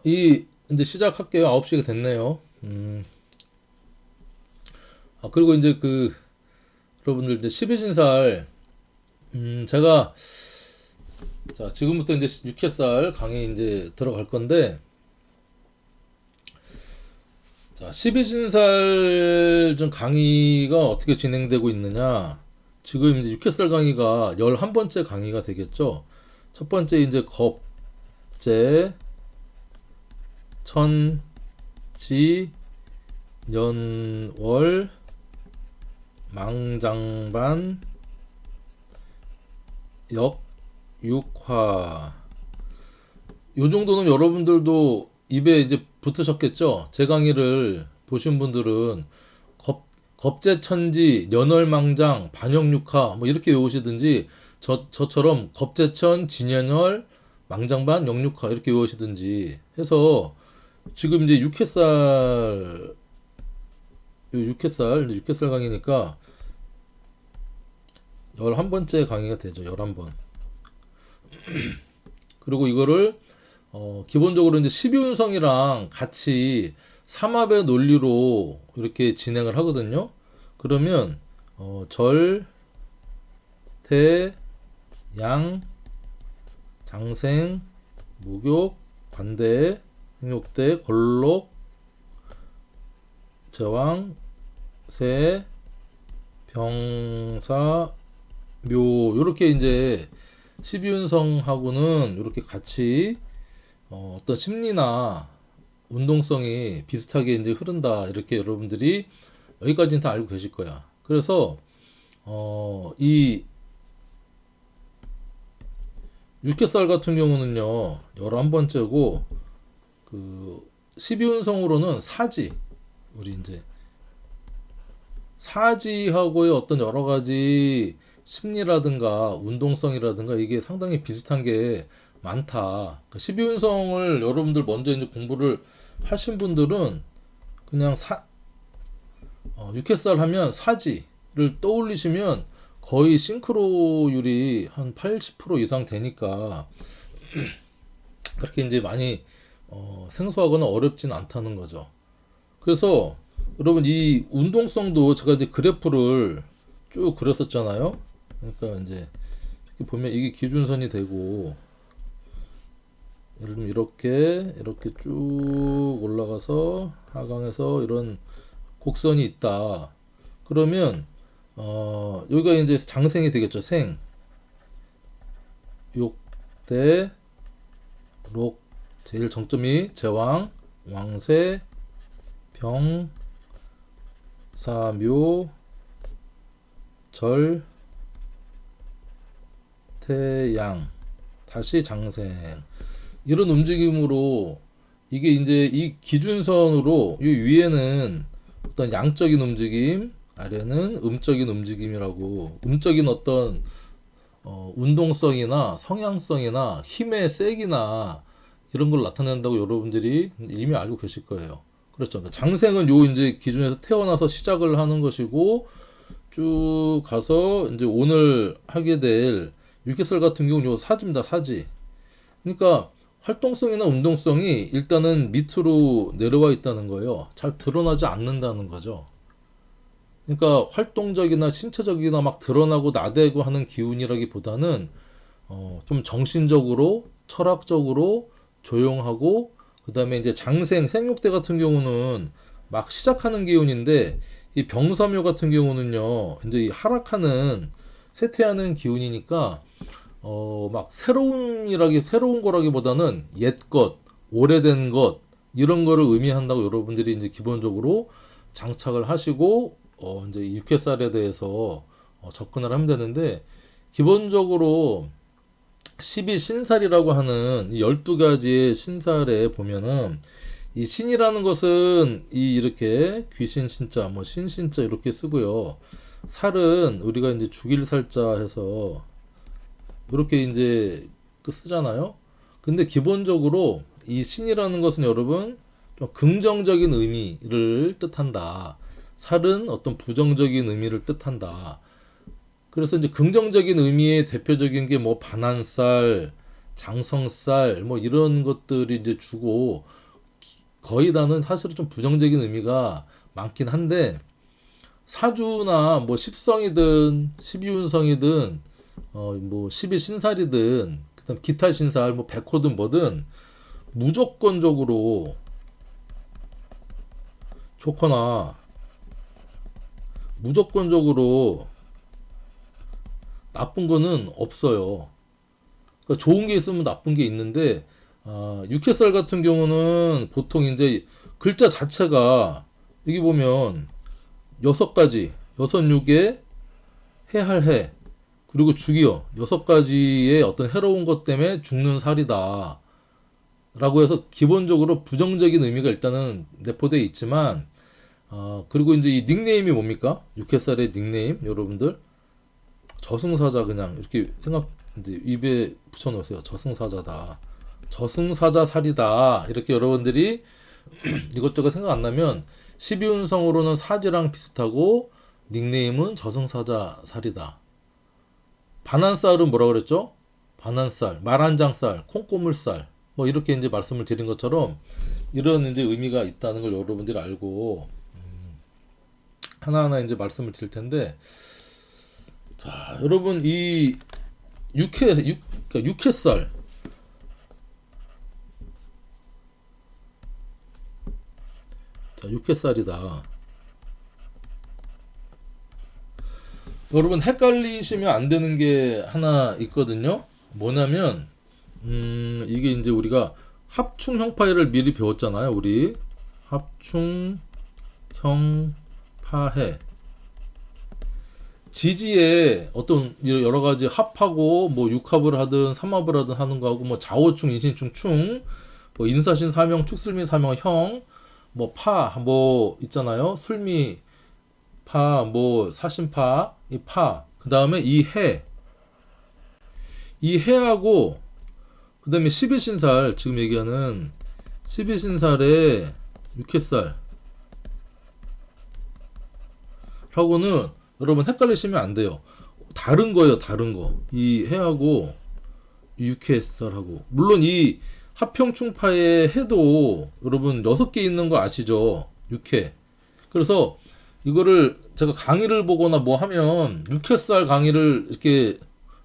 이제 시작할게요. 9시가 됐네요. 그리고 이제 여러분들 이제 12신살, 제가, 자, 지금부터 이제 6회살 강의 이제 들어갈 건데, 자, 12신살 좀 강의가 어떻게 진행되고 있느냐. 지금 이제 6회살 강의가 11번째 강의가 되겠죠. 첫 번째 이제 겁재, 천지, 년월, 망장반, 역, 육화. 요 정도는 여러분들도 입에 이제 붙으셨겠죠? 제 강의를 보신 분들은 겁재천지, 년월망장, 반역육화 뭐 이렇게 외우시든지 저처럼 겁재천, 진연월, 망장반, 역육화 이렇게 외우시든지 해서 지금 이제 6회살 강의니까 11번째 강의가 되죠. 11번. 그리고 이거를 기본적으로 이제 12운성이랑 같이 삼합의 논리로 이렇게 진행을 하거든요. 그러면 절, 태, 양, 장생, 목욕, 관대, 행욕대, 걸록, 제왕, 세, 병사, 묘 요렇게 이제 12운성하고는 이렇게 같이 어떤 심리나 운동성이 비슷하게 이제 흐른다 이렇게 여러분들이 여기까지는 다 알고 계실 거야. 그래서 이 육개살 같은 경우는요 11번째고 12운성으로는 사지, 우리 이제 사지하고의 어떤 여러 가지 심리라든가 운동성이라든가 이게 상당히 비슷한 게 많다. 12운성을 여러분들 먼저 이제 공부를 하신 분들은 그냥 6햇살 하면 사지를 떠올리시면 거의 싱크로율이 한 80% 이상 되니까 그렇게 이제 많이 생소하거나 어렵진 않다는 거죠. 그래서 여러분 이 운동성도 제가 이제 그래프를 쭉 그렸었잖아요. 그러니까 이제 이렇게 보면 이게 기준선이 되고 예를 들면 이렇게 쭉 올라가서 하강해서 이런 곡선이 있다. 그러면 여기가 이제 장생이 되겠죠. 생, 욕대, 록, 제일 정점이 제왕, 왕세, 병, 사묘, 절, 태양, 다시 장생. 이런 움직임으로 이게 이제 이 기준선으로 이 위에는 어떤 양적인 움직임, 아래는 음적인 움직임이라고 음적인 어떤 운동성이나 성향성이나 힘의 세기나 이런 걸 나타낸다고 여러분들이 이미 알고 계실 거예요. 그렇죠. 장생은 요 이제 기준에서 태어나서 시작을 하는 것이고 쭉 가서 이제 오늘 하게 될 육개설 같은 경우는 요 사지입니다. 사지. 그러니까 활동성이나 운동성이 일단은 밑으로 내려와 있다는 거예요. 잘 드러나지 않는다는 거죠. 그러니까 활동적이나 신체적이나 막 드러나고 나대고 하는 기운이라기보다는 좀 정신적으로 철학적으로 조용하고 그다음에 이제 장생 생육대 같은 경우는 막 시작하는 기운인데 이 병사묘 같은 경우는요 이제 이 하락하는 쇠퇴하는 기운이니까 막 새로운 거라기보다는 옛것, 오래된 것 이런 거를 의미한다고 여러분들이 이제 기본적으로 장착을 하시고 이제 육회살에 대해서 접근을 하면 되는데 기본적으로 12신살이라고 하는 12가지의 신살에 보면은 이 신이라는 것은 이 이렇게 귀신 신자, 뭐 신신자 이렇게 쓰고요. 살은 우리가 이제 죽일 살자 해서 이렇게 이제 쓰잖아요. 근데 기본적으로 이 신이라는 것은 여러분 좀 긍정적인 의미를 뜻한다. 살은 어떤 부정적인 의미를 뜻한다. 그래서 이제 긍정적인 의미의 대표적인 게 뭐 반한살, 장성쌀 뭐 이런 것들이 이제 주고 거의 다는 사실은 좀 부정적인 의미가 많긴 한데 사주나 뭐 십성이든 십이운성이든 뭐 십이신살이든 그다음 기타 신살 뭐 백호든 뭐든 무조건적으로 좋거나 무조건적으로 나쁜 거는 없어요. 그러니까 좋은 게 있으면 나쁜 게 있는데 육해살 같은 경우는 보통 이제 글자 자체가 여기 보면 여섯 가지 여섯 육에 해할 해 그리고 죽이요 여섯 가지의 어떤 해로운 것 때문에 죽는 살이다 라고 해서 기본적으로 부정적인 의미가 일단은 내포되어 있지만 그리고 이제 이 닉네임이 뭡니까? 육해살의 닉네임 여러분들 저승사자 그냥 이렇게 생각 이제 입에 붙여놓으세요. 저승사자다. 저승사자 살이다. 이렇게 여러분들이 이것저것 생각 안 나면 12운성으로는 사지랑 비슷하고 닉네임은 저승사자 살이다. 반한쌀은 뭐라 그랬죠? 반한쌀, 말한장쌀, 콩고물쌀 뭐 이렇게 이제 말씀을 드린 것처럼 이런 이제 의미가 있다는 걸 여러분들이 알고 하나하나 이제 말씀을 드릴 텐데 자, 여러분 이 그러니까 육회살 자, 육회살이다. 여러분 헷갈리시면 안 되는 게 하나 있거든요. 뭐냐면 이게 이제 우리가 합충 형파해를 미리 배웠잖아요. 우리 합충 형파해 지지에 어떤 여러 가지 합하고 뭐 육합을 하든 삼합을 하든 하는 거하고 뭐 좌오충, 인신충, 충, 뭐 인사신 사명, 축슬미 사명, 형, 뭐 파, 뭐 있잖아요. 술미 파, 뭐 사신파, 이 파. 그 다음에 이 해하고 그 다음에 11신살 지금 얘기하는 11신살의 육해살 하고는 여러분 헷갈리시면 안 돼요. 다른 거예요, 다른 거. 이 해하고 이 육해살하고 물론 이 합평충파의 해도 여러분 6개 있는 거 아시죠? 육해. 그래서 이거를 제가 강의를 보거나 뭐 하면 육해살 강의를 이렇게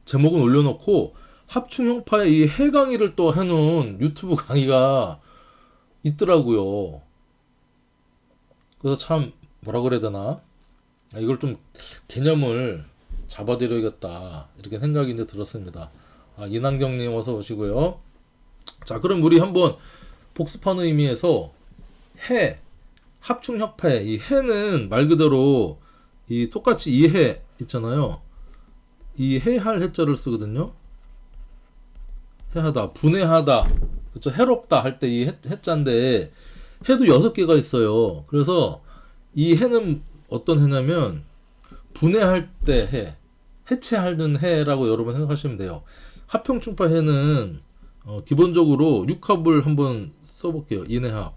제목은 올려놓고 합충형파의 이 해 강의를 또 해놓은 유튜브 강의가 있더라고요. 그래서 참 뭐라 그래야 되나? 이걸 좀 개념을 잡아드려야겠다 이렇게 생각이 이제 들었습니다. 이난경님 어서 오시고요. 자, 그럼 우리 한번 복습하는 의미에서 해 합충협회 이 해는 말 그대로 이 똑같이 이 해 있잖아요. 이 해할 해자를 쓰거든요. 해하다 분해하다 그쵸 해롭다 할 때 이 해자인데 해도 6개가 있어요. 그래서 이 해는 어떤 해냐면 분해할 때 해, 해체하는 해라고 여러분 생각하시면 돼요. 합평충파 해는 기본적으로 육합을 한번 써볼게요. 인해합.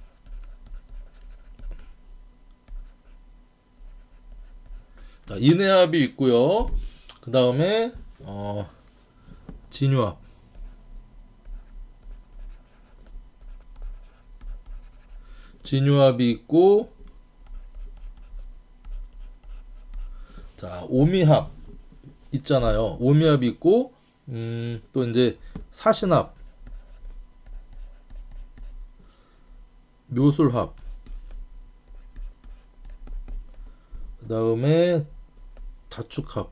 자, 인해합이 있고요. 그 다음에 진유합. 진유합이 있고 자, 오미합 있잖아요. 오미합이 있고 또 이제 사신합, 묘술합, 그 다음에 자축합.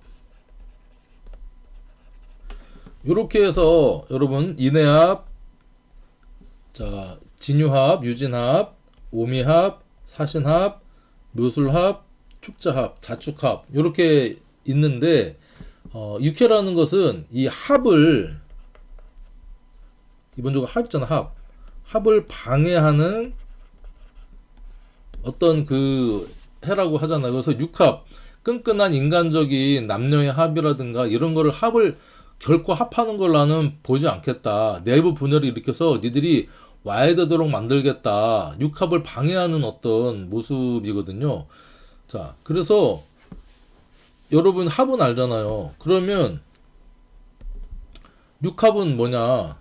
이렇게 해서 여러분 인해합, 자 진유합, 유진합, 오미합, 사신합, 묘술합, 축자합, 자축합 이렇게 있는데 육해라는 것은 이 합을 기본적으로 합 있잖아 합을 방해하는 어떤 그 해라고 하잖아요. 그래서 육합 끈끈한 인간적인 남녀의 합이라든가 이런 거를 합을 결코 합하는 걸 나는 보지 않겠다. 내부 분열을 일으켜서 니들이 와야 되도록 만들겠다. 육합을 방해하는 어떤 모습이거든요. 자, 그래서 여러분 합은 알잖아요. 그러면 육합은 뭐냐?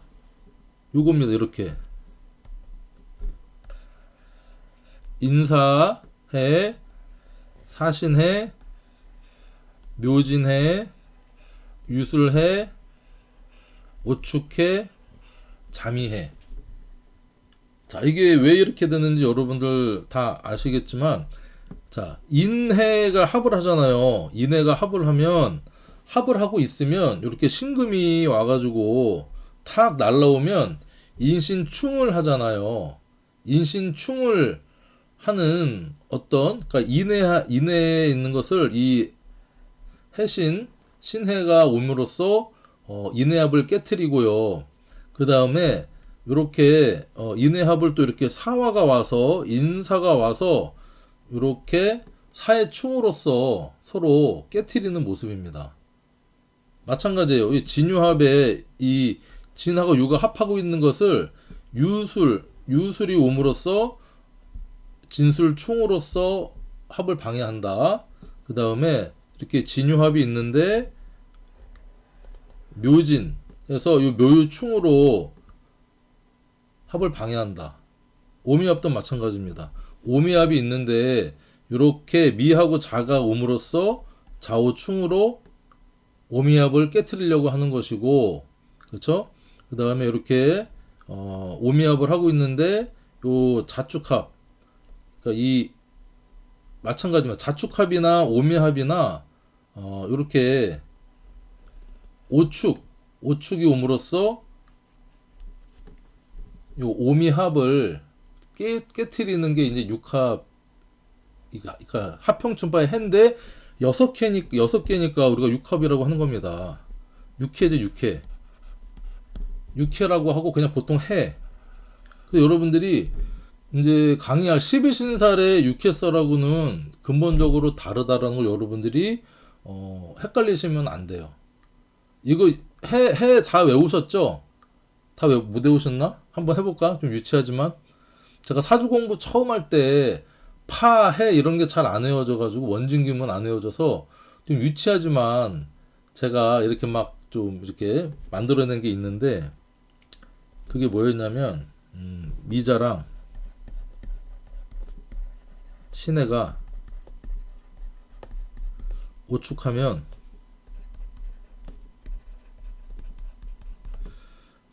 요겁니다. 이렇게 인사해, 사신해, 묘진해, 유술해, 오축해, 자미해. 자, 이게 왜 이렇게 되는지 여러분들 다 아시겠지만, 자, 인해가 합을 하잖아요. 인해가 합을 하면, 합을 하고 있으면 이렇게 신금이 와가지고 탁 날라오면 인신충을 하잖아요. 인신충을 하는 어떤, 그러니까 인해에 있는 것을 이 해신 신해가 옴으로써 인해합을 깨트리고요. 그 다음에 이렇게 인해합을 또 이렇게 사화가 와서 인사가 와서 이렇게 사의 충으로써 서로 깨트리는 모습입니다. 마찬가지예요. 이 진유합에 이 진하고 유가 합하고 있는 것을 유술이 옴으로써 진술충으로써 합을 방해한다. 그 다음에 이렇게 진유합이 있는데 묘진에서 이 묘유충으로 합을 방해한다. 오미합도 마찬가지입니다. 오미합이 있는데 이렇게 미하고 자가 옴으로써 좌우충으로 오미합을 깨트리려고 하는 것이고, 그렇죠? 그 다음에 이렇게 오미합을 하고 있는데 요 자축합, 그러니까 이 마찬가지입니다. 자축합이나 오미합이나 이렇게 오축이 옴으로써 요 오미합을 깨트리는 게 이제 육합, 그러니까 합평춘파의 해인데 여섯 개니까 우리가 육합이라고 하는 겁니다. 육해죠, 육해. 육해라고 하고 그냥 보통 해. 그래서 여러분들이 이제 강의할 12신살의 육해설하고는 근본적으로 다르다라는 걸 여러분들이 헷갈리시면 안 돼요. 이거 해 다 외우셨죠? 다 못 외우셨나? 한번 해볼까? 좀 유치하지만 제가 사주 공부 처음 할 때 파, 해 이런 게 잘 안 외워져 가지고 원진규문 안 외워져서 좀 유치하지만 제가 이렇게 막 좀 이렇게 만들어낸 게 있는데, 그게 뭐였냐면 미자랑 신해가 오축하면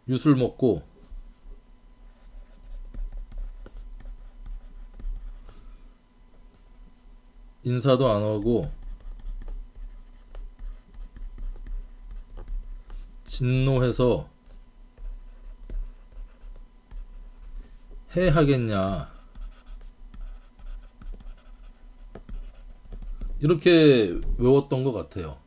유술 먹고 인사도 안 하고 진노해서 해 하겠냐, 이렇게 외웠던 것 같아요.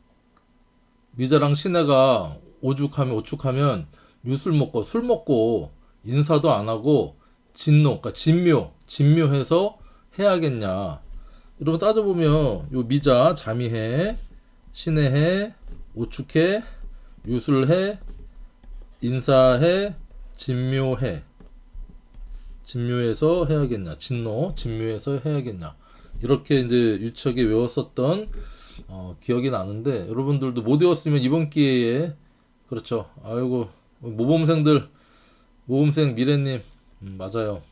미자랑 신해가 오축하면 유술 먹고 술 먹고 인사도 안 하고 진노, 그러니까 진묘해서 해야겠냐. 여러분 따져보면 요 미자, 자미해, 신해해, 오축해, 유술해, 인사해, 진묘해. 진묘해서 해야겠냐. 진묘해서 해야겠냐. 이렇게 이제 유치하게 외웠었던 기억이 나는데, 여러분들도 못 외웠으면 이번 기회에, 그렇죠. 아이고, 모범생 미래님, 맞아요.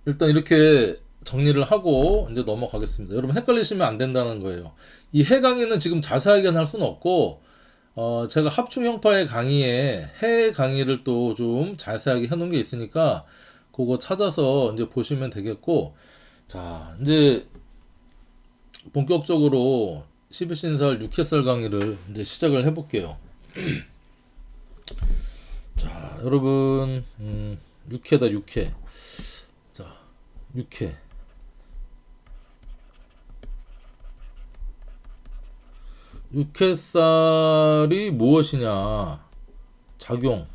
일단 이렇게 정리를 하고 이제 넘어가겠습니다. 여러분 헷갈리시면 안 된다는 거예요. 이 해 강의는 지금 자세하게 할 수는 없고, 제가 합충형파의 강의에 해 강의를 또 좀 자세하게 해놓은 게 있으니까 그거 찾아서 이제 보시면 되겠고, 자, 이제 본격적으로 12신살 6회살 강의를 이제 시작을 해볼게요. 자, 여러분, 6회다, 6회. 자, 6회. 육회살이 무엇이냐, 작용,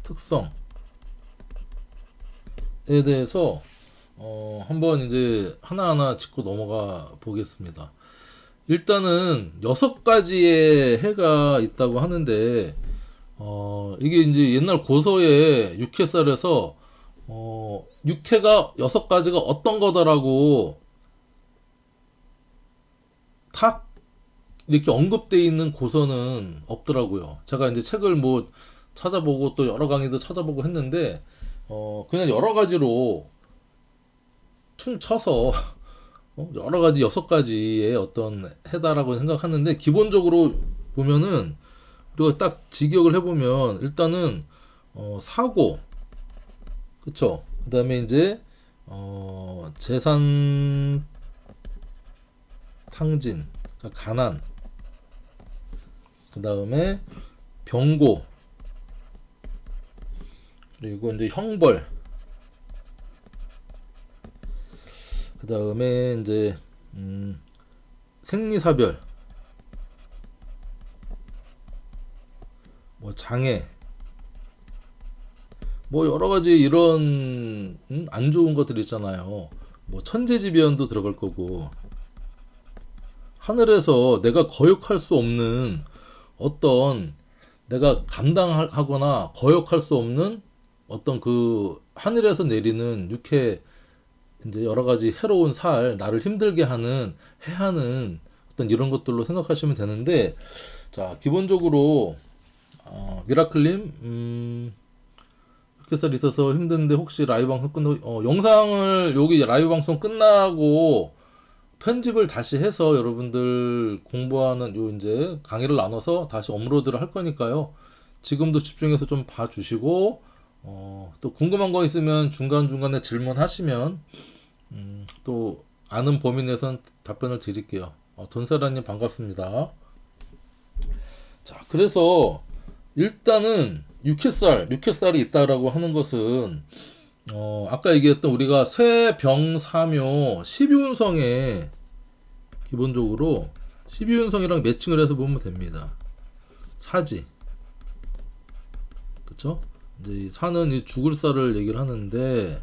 특성에 대해서 한번 이제 하나하나 짚고 넘어가 보겠습니다. 일단은 6가지의 해가 있다고 하는데, 이게 이제 옛날 고서에 육회살에서 육해가 6가지가 어떤 거다라고 탁 이렇게 언급돼 있는 고서는 없더라고요. 제가 이제 책을 뭐 찾아보고 또 여러 강의도 찾아보고 했는데 그냥 여러 가지로 퉁 쳐서 여러 가지 6가지의 어떤 해다라고 생각하는데 기본적으로 보면은 우리가 딱 직역을 해보면 일단은 사고 그쵸 그다음에 이제 재산 탕진 그러니까 가난 그다음에 병고 그리고 이제 형벌 그다음에 이제 생리사별 뭐 장애 뭐 여러 가지 이런 안 좋은 것들 있잖아요. 뭐 천재지변도 들어갈 거고 하늘에서 내가 거역할 수 없는 어떤 내가 감당하거나 거역할 수 없는 어떤 그 하늘에서 내리는 육해 이제 여러 가지 해로운 살 나를 힘들게 하는 해하는 어떤 이런 것들로 생각하시면 되는데 자 기본적으로 미라클님 흑해살이 있어서 힘든데 혹시 라이브 방송 끝나고 영상을 여기 라이브 방송 끝나고 편집을 다시 해서 여러분들 공부하는 요 이제 강의를 나눠서 다시 업로드를 할 거니까요. 지금도 집중해서 좀 봐주시고 또 궁금한 거 있으면 중간중간에 질문하시면 또 아는 범위 내선 답변을 드릴게요. 돈사라님 반갑습니다. 자, 그래서 일단은 육회살이 있다라고 하는 것은 아까 얘기했던 우리가 쇠병사묘 12운성에 기본적으로 12운성이랑 매칭을 해서 보면 됩니다. 사지. 그쵸? 이제 이 사는 이 죽을 살을 얘기를 하는데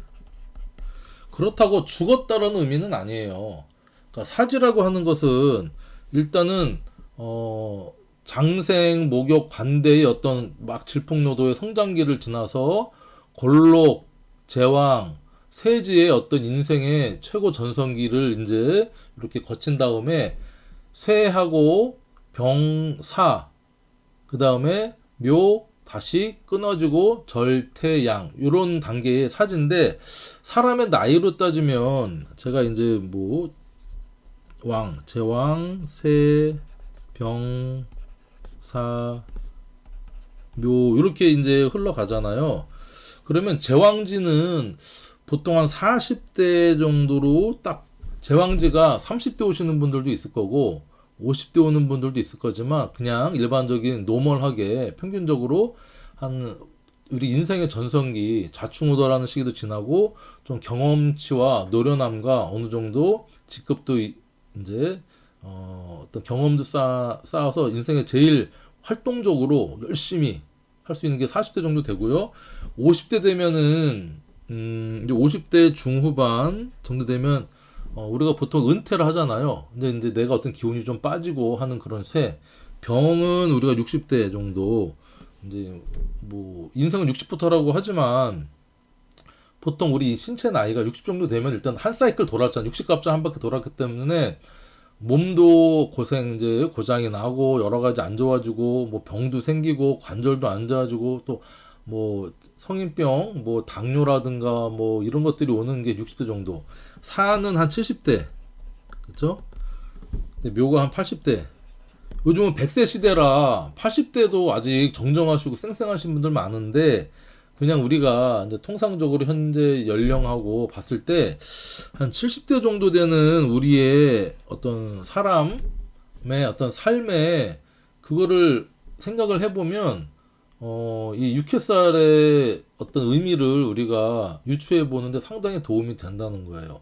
그렇다고 죽었다라는 의미는 아니에요. 그러니까 사지라고 하는 것은 일단은 장생, 목욕, 관대의 어떤 막 질풍노도의 성장기를 지나서 골록, 제왕, 세지의 어떤 인생의 최고 전성기를 이제 이렇게 거친 다음에 쇠하고 병, 사, 그 다음에 묘, 다시 끊어지고 절태양 이런 단계의 사지인데 사람의 나이로 따지면 제가 이제 뭐 왕, 제왕, 세, 병, 사, 묘 이렇게 이제 흘러가잖아요. 그러면 제왕지는 보통 한 40대 정도로 딱 제왕지가 30대 오시는 분들도 있을 거고 50대 오는 분들도 있을 거지만 그냥 일반적인 노멀하게 평균적으로 한 우리 인생의 전성기 좌충우돌하는 시기도 지나고 좀 경험치와 노련함과 어느 정도 직급도 이제 어떤 경험도 쌓아서 인생에 제일 활동적으로 열심히 할 수 있는 게 40대 정도 되고요. 50대 되면은 이제 50대 중후반 정도 되면 우리가 보통 은퇴를 하잖아요. 근데 이제 내가 어떤 기운이 좀 빠지고 하는 그런 새 병은 우리가 60대 정도 이제 뭐 인생은 60부터라고 하지만 보통 우리 신체 나이가 60 정도 되면 일단 한 사이클 돌았잖아. 60갑자 한 바퀴 돌았기 때문에 몸도 이제 고장이 나고 여러 가지 안 좋아지고 뭐 병도 생기고 관절도 안 좋아지고 또 뭐 성인병 뭐 당뇨라든가 뭐 이런 것들이 오는 게 60대 정도. 사는 한 70대. 그쵸? 근데 묘가 한 80대. 요즘은 100세 시대라 80대도 아직 정정하시고 쌩쌩하신 분들 많은데 그냥 우리가 이제 통상적으로 현재 연령하고 봤을 때 한 70대 정도 되는 우리의 어떤 사람의 어떤 삶에 그거를 생각을 해보면 이 육회살의 어떤 의미를 우리가 유추해 보는데 상당히 도움이 된다는 거예요.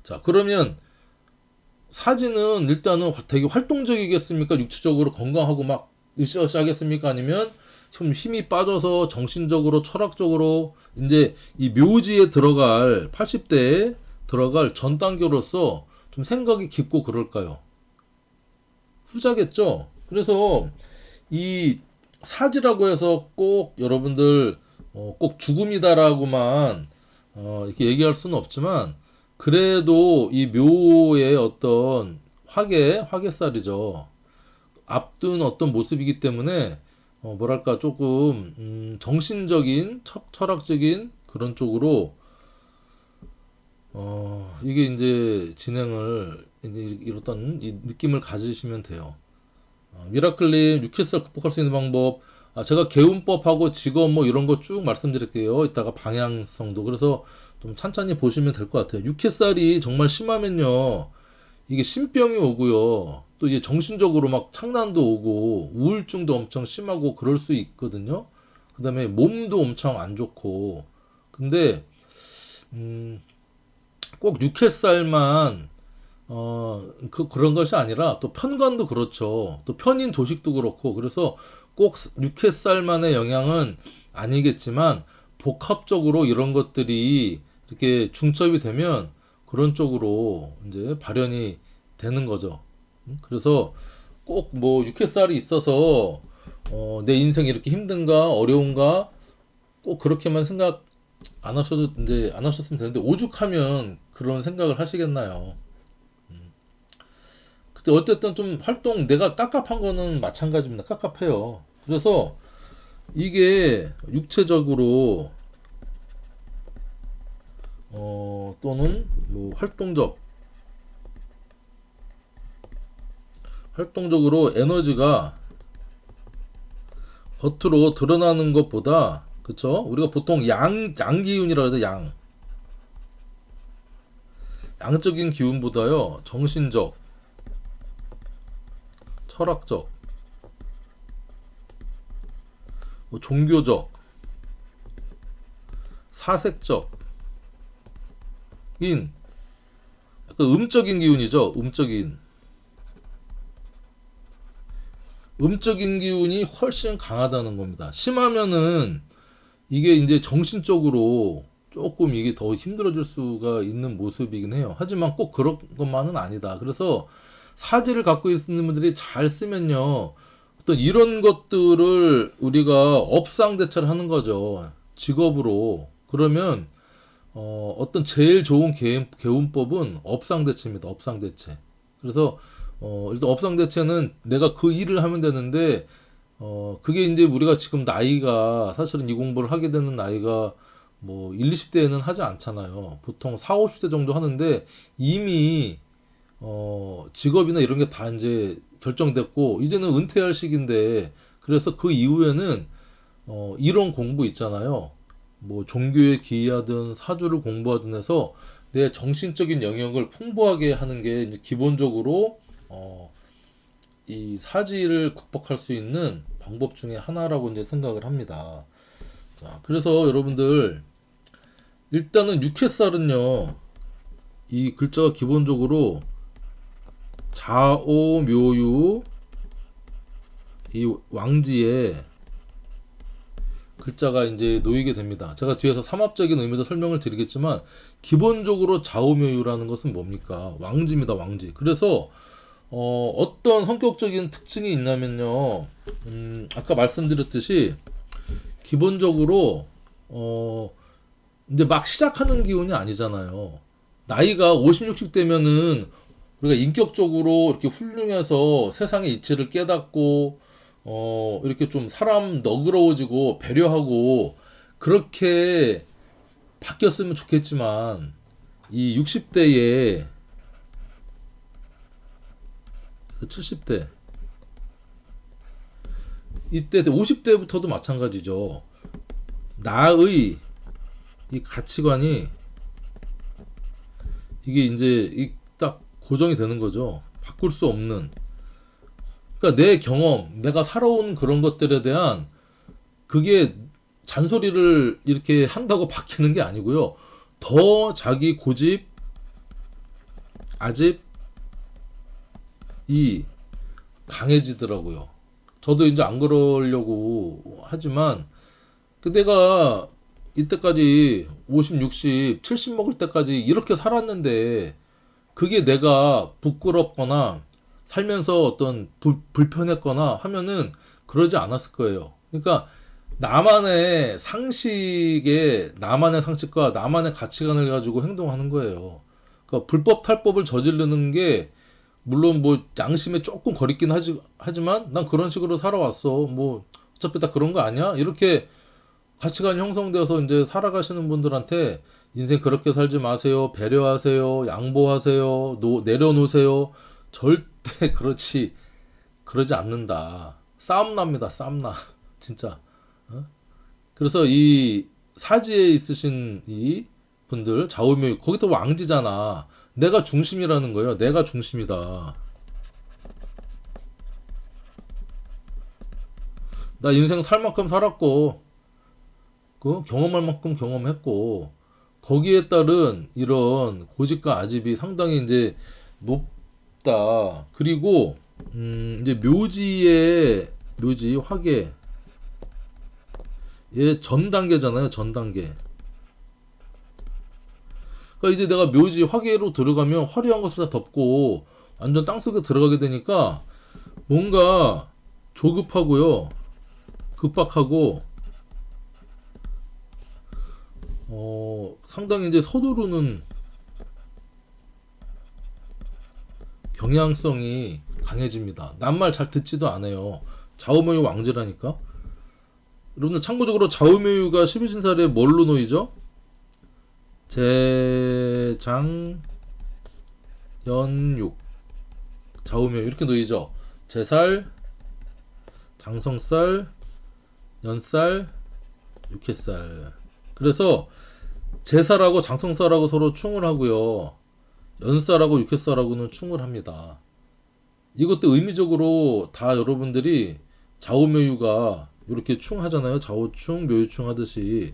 자, 그러면 사지는 일단은 되게 활동적이겠습니까? 육체적으로 건강하고 막 으쌰으쌰 하겠습니까? 아니면 좀 힘이 빠져서 정신적으로 철학적으로 이제 이 묘지에 들어갈 80대에 들어갈 전 단계로서 좀 생각이 깊고 그럴까요? 후자겠죠. 그래서 이 사지라고 해서 꼭 여러분들 꼭 죽음이다라고만 이렇게 얘기할 수는 없지만 그래도 이 묘의 어떤 화개살이죠. 앞둔 어떤 모습이기 때문에 뭐랄까 조금 정신적인 철학적인 그런 쪽으로 이게 이제 진행을 이제 이렇던 이 느낌을 가지시면 돼요. 미라클님 뉴캐슬 극복할 수 있는 방법. 제가 개운법하고 직업 뭐 이런 거 쭉 말씀드릴게요. 이따가 방향성도. 그래서 좀 찬찬히 보시면 될 것 같아요. 뉴캐슬이 정말 심하면요. 이게 신병이 오고요. 또 이게 정신적으로 막 창난도 오고 우울증도 엄청 심하고 그럴 수 있거든요. 그다음에 몸도 엄청 안 좋고. 근데 꼭 뉴캐슬만 그런 것이 아니라 또 편관도 그렇죠. 또 편인 도식도 그렇고. 그래서 꼭 뉴캐슬만의 영향은 아니겠지만 복합적으로 이런 것들이 이렇게 중첩이 되면 그런 쪽으로 이제 발현이 되는 거죠. 그래서 꼭 뭐 뉴캐슬이 있어서 내 인생이 이렇게 힘든가 어려운가 꼭 그렇게만 생각 안 하셔도 이제 안 하셨으면 되는데 오죽하면 그런 생각을 하시겠나요? 근데 어쨌든 좀 활동 내가 깝깝한 거는 마찬가지입니다. 깝깝해요. 그래서 이게 육체적으로 또는 뭐 활동적으로 에너지가 겉으로 드러나는 것보다 그쵸? 우리가 보통 양기운이라고 해서 양적인 기운보다요 정신적, 철학적, 뭐 종교적, 사색적인 약간 음적인 기운이죠. 음적인 기운이 훨씬 강하다는 겁니다. 심하면은 이게 이제 정신적으로 조금 이게 더 힘들어질 수가 있는 모습이긴 해요. 하지만 꼭 그런 것만은 아니다. 그래서 사지를 갖고 있는 분들이 잘 쓰면요. 어떤 이런 것들을 우리가 업상대처를 하는 거죠. 직업으로. 그러면 어떤 제일 좋은 개운법은 업상대체입니다. 업상대체. 그래서 일단 업상대체는 내가 그 일을 하면 되는데 그게 이제 우리가 지금 나이가 사실은 이 공부를 하게 되는 나이가 뭐 1, 20대에는 하지 않잖아요. 보통 4, 50대 정도 하는데 이미 직업이나 이런 게 다 이제 결정됐고 이제는 은퇴할 시기인데 그래서 그 이후에는 이런 공부 있잖아요. 뭐 종교에 기여하든 사주를 공부하든 해서 내 정신적인 영역을 풍부하게 하는 게 이제 기본적으로 이 사지를 극복할 수 있는 방법 중에 하나라고 이제 생각을 합니다. 자, 그래서 여러분들 일단은 육해살은요, 이 글자가 기본적으로 자오묘유 이 왕지에 글자가 이제 놓이게 됩니다. 제가 뒤에서 삼합적인 의미에서 설명을 드리겠지만 기본적으로 자오묘유라는 것은 뭡니까? 왕지입니다, 왕지. 그래서 어떤 성격적인 특징이 있냐면요. 아까 말씀드렸듯이 기본적으로 이제 막 시작하는 기운이 아니잖아요. 나이가 50, 60 되면은 우리가 인격적으로 이렇게 훌륭해서 세상의 이치를 깨닫고 이렇게 좀 사람 너그러워지고 배려하고 그렇게 바뀌었으면 좋겠지만 이 60대에 70대 이때 50대부터도 마찬가지죠. 나의 이 가치관이 이게 이제 딱 고정이 되는 거죠. 바꿀 수 없는. 그러니까 내 경험, 내가 살아온 그런 것들에 대한 그게 잔소리를 이렇게 한다고 바뀌는 게 아니고요. 더 자기 고집, 아집이 강해지더라고요. 저도 이제 안 그러려고 하지만 내가 이때까지 50, 60, 70 먹을 때까지 이렇게 살았는데 그게 내가 부끄럽거나 살면서 어떤 불편했거나 하면은 그러지 않았을 거예요. 그러니까 나만의 상식과 나만의 가치관을 가지고 행동하는 거예요. 그러니까 불법 탈법을 저지르는 게 물론 뭐 양심에 조금 거리긴 하지만 난 그런 식으로 살아왔어. 뭐 어차피 다 그런 거 아니야? 이렇게 가치관이 형성되어서 이제 살아가시는 분들한테 인생 그렇게 살지 마세요. 배려하세요. 양보하세요. 내려놓으세요. 절대 그러지 않는다. 싸움 납니다. 싸움 나. 진짜. 어? 그래서 이 사지에 있으신 이 분들 좌우명 거기도 왕지잖아. 내가 중심이라는 거예요. 내가 중심이다. 나 인생 살 만큼 살았고 그 경험할 만큼 경험했고 거기에 따른 이런 고집과 아집이 상당히 이제 높다. 그리고 이제 묘지 화계 얘 전 단계잖아요. 전 단계. 그러니까 이제 내가 묘지 화계로 들어가면 화려한 것을 다 덮고 완전 땅속에 들어가게 되니까 뭔가 조급하고요. 급박하고 상당히 이제 서두르는 경향성이 강해집니다. 남 말 잘 듣지도 않아요. 좌우명이 왕지라니까. 여러분들 참고적으로 좌우명유가 12신살에 뭘로 놓이죠? 재장 연육 좌우명유 이렇게 놓이죠. 제살 장성살 연살 육해살. 그래서 제살하고 장성살하고 서로 충을 하고요. 연살하고 육해살하고는 충을 합니다. 이것도 의미적으로 다 여러분들이 좌우묘유가 이렇게 충하잖아요. 좌우충, 묘유충 하듯이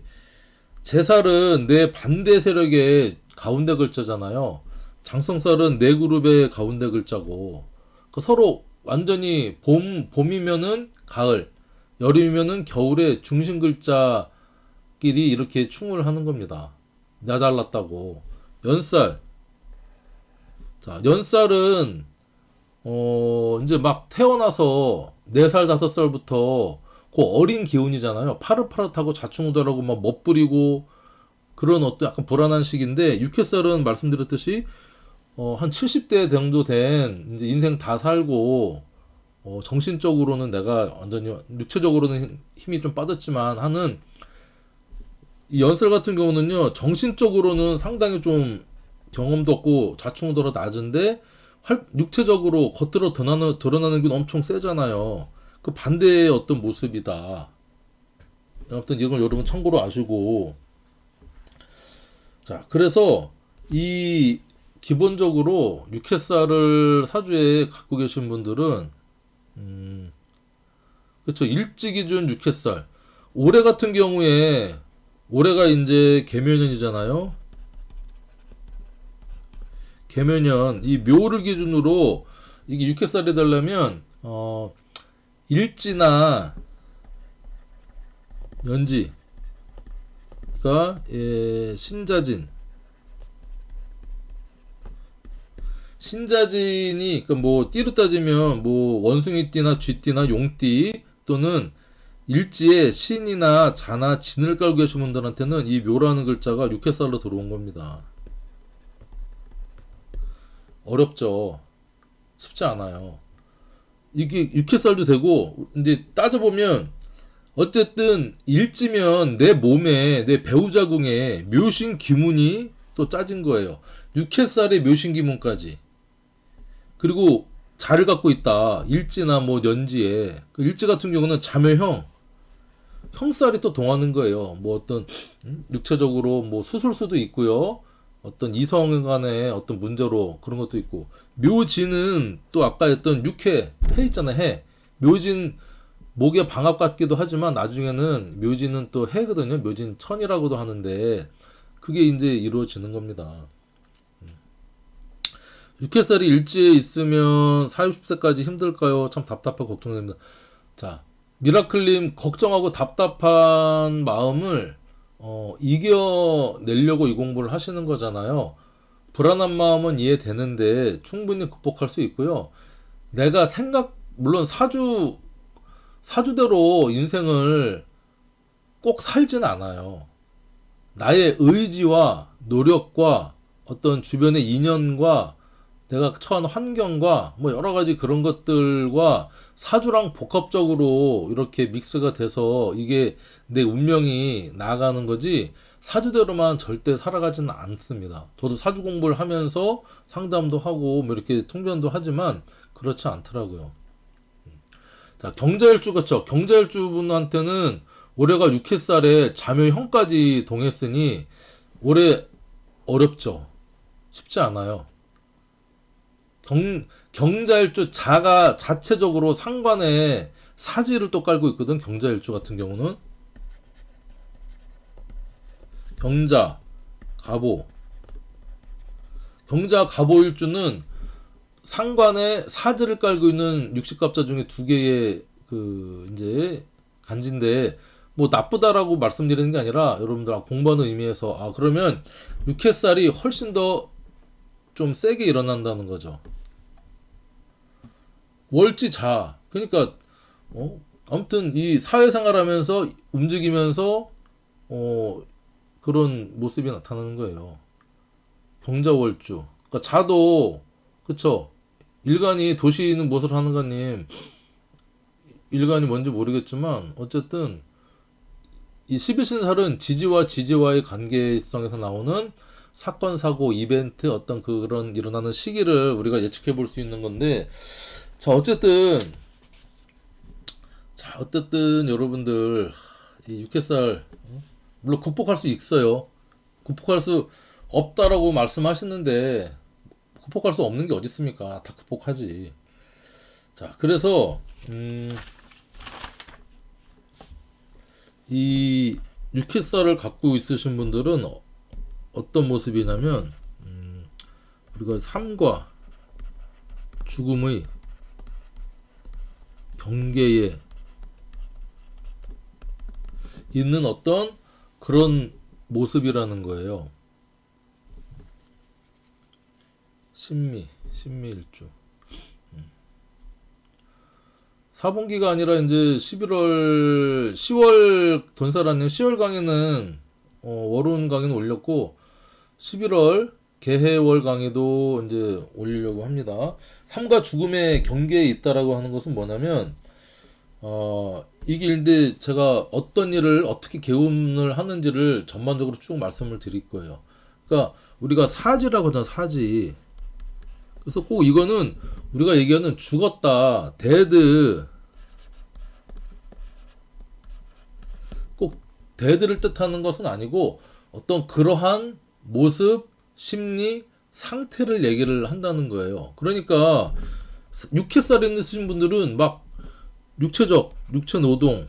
제살은 내 반대 세력의 가운데 글자잖아요. 장성살은 내 그룹의 가운데 글자고 서로 완전히 봄이면은 가을, 여름이면은 겨울의 중심 글자끼리 이렇게 충을 하는 겁니다. 나 잘났다고. 연살. 자, 연살은 이제 막 태어나서 4살, 5살부터 그 어린 기운이잖아요. 파릇파릇하고 자충우돌하고 막 멋부리고 그런 어떤 약간 불안한 시기인데 육회살은 말씀드렸듯이 한 70대 정도 된 이제 인생 다 살고 정신적으로는 내가 완전히 육체적으로는 힘이 좀 빠졌지만 하는 이 연살 같은 경우는요. 정신적으로는 상당히 좀 경험도 없고 자충우돌하 낮은데 육체적으로 겉으로 드러나는 게 엄청 세잖아요. 그 반대의 어떤 모습이다. 아무튼 이걸 여러분 참고로 아시고. 자, 그래서 이 기본적으로 육해살을 사주에 갖고 계신 분들은 그렇죠. 일지 기준 육해살. 올해 같은 경우에 올해가 이제 개묘년이잖아요. 개묘년 이 묘를 기준으로 이게 육해살이 되려면 일지나 연지 그러니까 신자진이 그러니까 뭐 띠로 따지면 뭐 원숭이띠나 쥐띠나 용띠 또는 일지에 신이나 자나 진을 깔고 계신 분들한테는 이 묘라는 글자가 육해살로 들어온 겁니다. 어렵죠. 쉽지 않아요. 이게 육해살도 되고 이제 따져보면 어쨌든 일지면 내 몸에 내 배우자궁에 묘신 기문이 또 짜진 거예요. 육해살의 묘신 기문까지. 그리고 자를 갖고 있다. 일지나 뭐 연지에. 그 일지 같은 경우는 자묘형 형살이 또 동하는 거예요. 뭐 어떤 육체적으로 뭐 수술수도 있고요. 어떤 이성 간의 어떤 문제로 그런 것도 있고 묘지는 또 아까 했던 육해 해 있잖아. 해 묘진 목의 방압 같기도 하지만 나중에는 묘지는 또 해거든요. 묘진 천이라고도 하는데 그게 이제 이루어지는 겁니다. 육해살이 일지에 있으면 40, 60세까지 힘들까요? 참 답답하고 걱정됩니다. 자, 미라클님 걱정하고 답답한 마음을 이겨내려고 이 공부를 하시는 거잖아요. 불안한 마음은 이해되는데 충분히 극복할 수 있고요. 내가 물론 사주대로 인생을 꼭 살진 않아요. 나의 의지와 노력과 어떤 주변의 인연과 내가 처한 환경과 뭐 여러 가지 그런 것들과 사주랑 복합적으로 이렇게 믹스가 돼서 이게 내 운명이 나아가는 거지 사주대로만 절대 살아가지는 않습니다. 저도 사주 공부를 하면서 상담도 하고 뭐 이렇게 통변도 하지만 그렇지 않더라고요. 자, 경자일주 그렇죠. 경자일주 분한테는 올해가 6회살에 자묘형까지 동했으니 올해 어렵죠. 쉽지 않아요. 경자일주 자가 자체적으로 상관에 사지를 또 깔고 있거든. 경자일주 같은 경우는 경자, 갑오. 경자, 갑오일주는 상관에 사지를 깔고 있는 육식갑자 중에 두 개의 그 이제 간지인데 뭐 나쁘다라고 말씀드리는 게 아니라 여러분들 공부하는 의미에서 그러면 육해살이 훨씬 더 좀 세게 일어난다는 거죠. 월지자. 그러니까 아무튼 이 사회생활하면서 움직이면서 그런 모습이 나타나는 거예요. 경자월주. 그러니까 자도 그쵸. 일간이 도시에 있는 무엇을 하는가님 일간이 뭔지 모르겠지만 어쨌든 이 11신살은 지지와 지지와의 관계성에서 나오는 사건, 사고, 이벤트 어떤 그런 일어나는 시기를 우리가 예측해 볼 수 있는 건데 자 어쨌든 여러분들 이 육회살 물론 극복할 수 있어요. 극복할 수 없다라고 말씀하시는데 극복할 수 없는 게 어디 있습니까? 다 극복하지. 자, 그래서 이 육회살을 갖고 있으신 분들은 어떤 모습이냐면 우리가 삶과 죽음의 경계에 있는 어떤 그런 모습이라는 거예요. 신미일주. 4분기가 아니라 이제 10월 돈사라님 10월 강의는 월운 강의는 올렸고 11월 개해월 강의도 이제 올리려고 합니다. 삶과 죽음의 경계에 있다라고 하는 것은 뭐냐면 이게 일대 제가 어떤 일을 어떻게 개운을 하는지를 전반적으로 쭉 말씀을 드릴 거예요. 그러니까 우리가 사지라고 하잖아, 사지. 그래서 꼭 이거는 우리가 얘기하는 죽었다, 데드, 꼭 데드를 뜻하는 것은 아니고 어떤 그러한 모습, 심리, 상태를 얘기를 한다는 거예요. 그러니까 육회살에 있으신 분들은 막 육체 노동,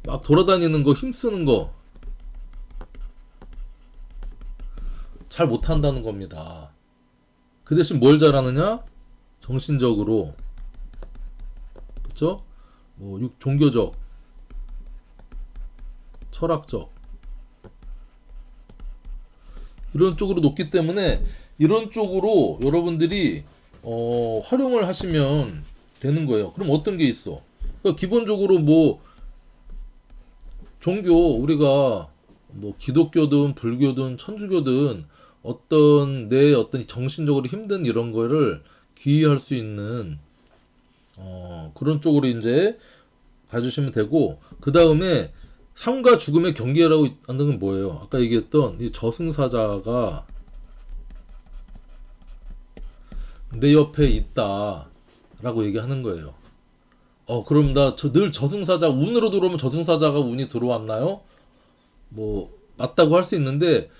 막 돌아다니는 거, 힘쓰는 거 잘 못한다는 겁니다. 그 대신 뭘 잘하느냐? 정신적으로, 그쵸? 뭐 종교적, 철학적 이런 쪽으로 높기 때문에 이런 쪽으로 여러분들이 활용을 하시면 되는 거예요. 그럼 어떤 게 있어? 그러니까 기본적으로 뭐 종교 우리가 뭐 기독교든 불교든 천주교든 어떤 내 어떤 정신적으로 힘든 이런 거를 귀의할 수 있는 그런 쪽으로 이제 가주시면 되고 그 다음에 삶과 죽음의 경계라고 하는 건 뭐예요? 아까 얘기했던 이 저승사자가 내 옆에 있다라고 얘기하는 거예요. 그럼 나 늘 저승사자 운으로 들어오면 저승사자가 운이 들어왔나요? 뭐 맞다고 할 수 있는데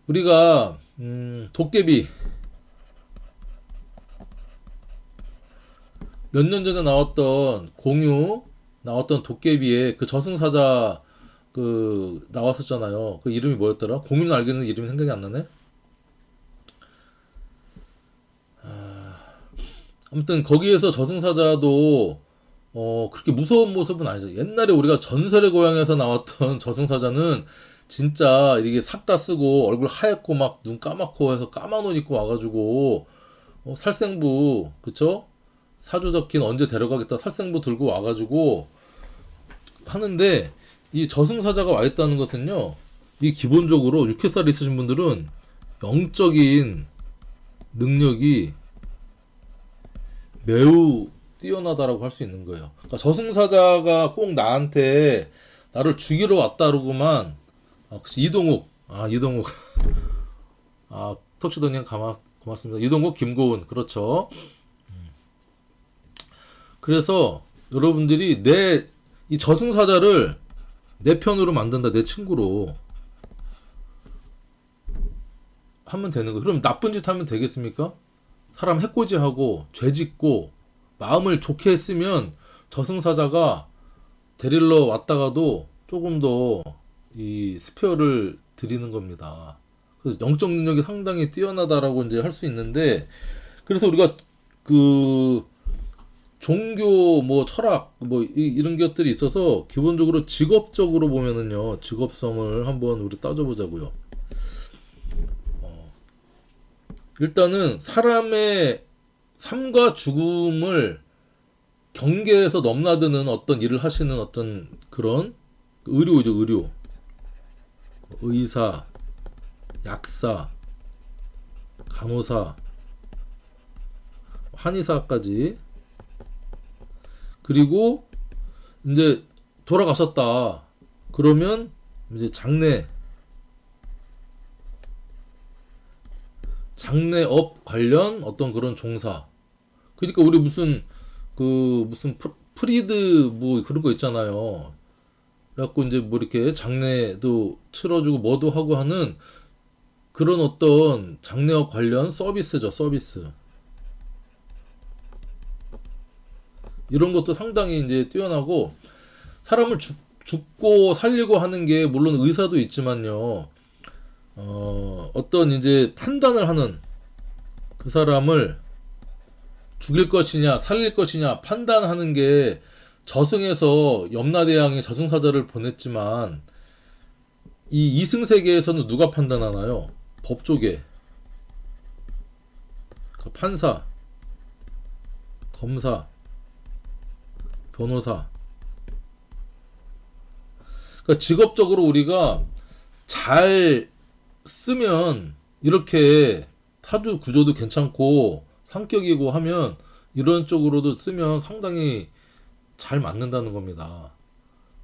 우리가 도깨비 몇 년 전에 나왔던 공유 나왔던 도깨비의 그 저승사자 그 나왔었잖아요. 그 이름이 뭐였더라? 공유는 알겠는데 이름이 생각이 안 나네. 아무튼 거기에서 저승사자도 그렇게 무서운 모습은 아니죠. 옛날에 우리가 전설의 고향에서 나왔던 저승사자는 진짜 이게 삭 다 쓰고 얼굴 하얗고 막 눈 까맣고 해서 까만 옷 입고 와가지고 살생부 그쵸? 사주 적힌 언제 데려가겠다 살생부 들고 와가지고 하는데 이 저승사자가 와 있다는 것은요 이 기본적으로 육회살이 있으신 분들은 영적인 능력이 매우 뛰어나다라고 할 수 있는 거예요. 그러니까 저승사자가 꼭 나를 죽이러 왔다르고만. 그치, 이동욱. 이동욱. 턱시도님 고맙습니다. 이동욱, 김고은. 그렇죠. 그래서 여러분들이 이 저승사자를 내 편으로 만든다, 내 친구로 하면 되는 거예요. 그럼 나쁜 짓 하면 되겠습니까? 사람 해코지하고 죄 짓고 마음을 좋게 했으면 저승사자가 데리러 왔다가도 조금 더 이 스페어를 드리는 겁니다. 그래서 영적 능력이 상당히 뛰어나다라고 이제 할 수 있는데, 그래서 우리가 그 종교 뭐 철학 뭐 이런 것들이 있어서 기본적으로 직업적으로 보면은요, 직업성을 한번 우리 따져보자고요. 일단은 사람의 삶과 죽음을 경계에서 넘나드는 어떤 일을 하시는 어떤 그런 의료죠, 의료. 의사, 약사, 간호사, 한의사까지. 그리고 이제 돌아가셨다. 그러면 이제 장례업 관련 어떤 그런 종사. 그러니까 우리 무슨 프리드 뭐 그런 거 있잖아요. 그래갖고 이제 뭐 이렇게 장례도 치러주고 뭐도 하고 하는 그런 어떤 장례업 관련 서비스죠, 서비스. 이런 것도 상당히 이제 뛰어나고, 사람을 죽고 살리고 하는 게 물론 의사도 있지만요. 어떤 이제 판단을 하는, 그 사람을 죽일 것이냐 살릴 것이냐 판단하는 게, 저승에서 염라대왕이 저승사자를 보냈지만 이 이승세계에서는 누가 판단하나요? 법조계, 판사, 검사, 변호사. 그러니까 직업적으로 우리가 잘 쓰면 이렇게 사주 구조도 괜찮고 성격이고 하면 이런 쪽으로도 쓰면 상당히 잘 맞는다는 겁니다.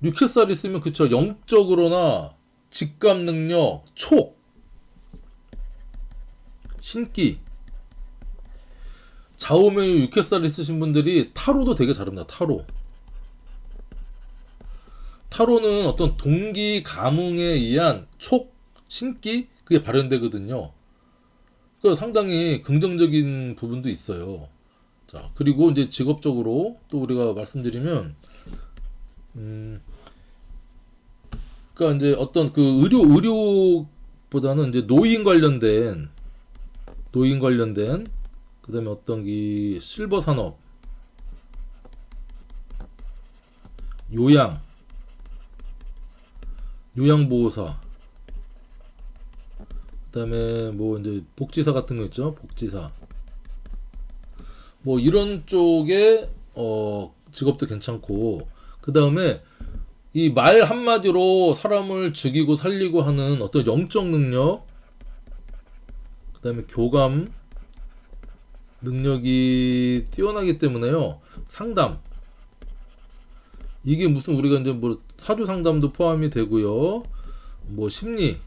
뉴캐슬이 쓰면 그쵸, 영적으로나 직감 능력, 촉, 신기. 좌우명이 뉴캐슬이 쓰신 분들이 타로도 되게 잘합니다. 타로는 어떤 동기 감흥에 의한 촉, 신기, 그게 발현되거든요. 그 상당히 긍정적인 부분도 있어요. 자, 그리고 이제 직업적으로 또 우리가 말씀드리면, 그러니까 이제 어떤 그 의료보다는 이제 노인 관련된, 그다음에 어떤 이 실버 산업, 요양보호사, 그다음에 뭐 이제 복지사 같은 거 있죠, 복지사. 뭐 이런 쪽에 직업도 괜찮고, 그다음에 이 말 한마디로 사람을 죽이고 살리고 하는 어떤 영적 능력, 그다음에 교감 능력이 뛰어나기 때문에요. 상담. 이게 무슨 우리가 이제 뭐 사주 상담도 포함이 되고요. 뭐 심리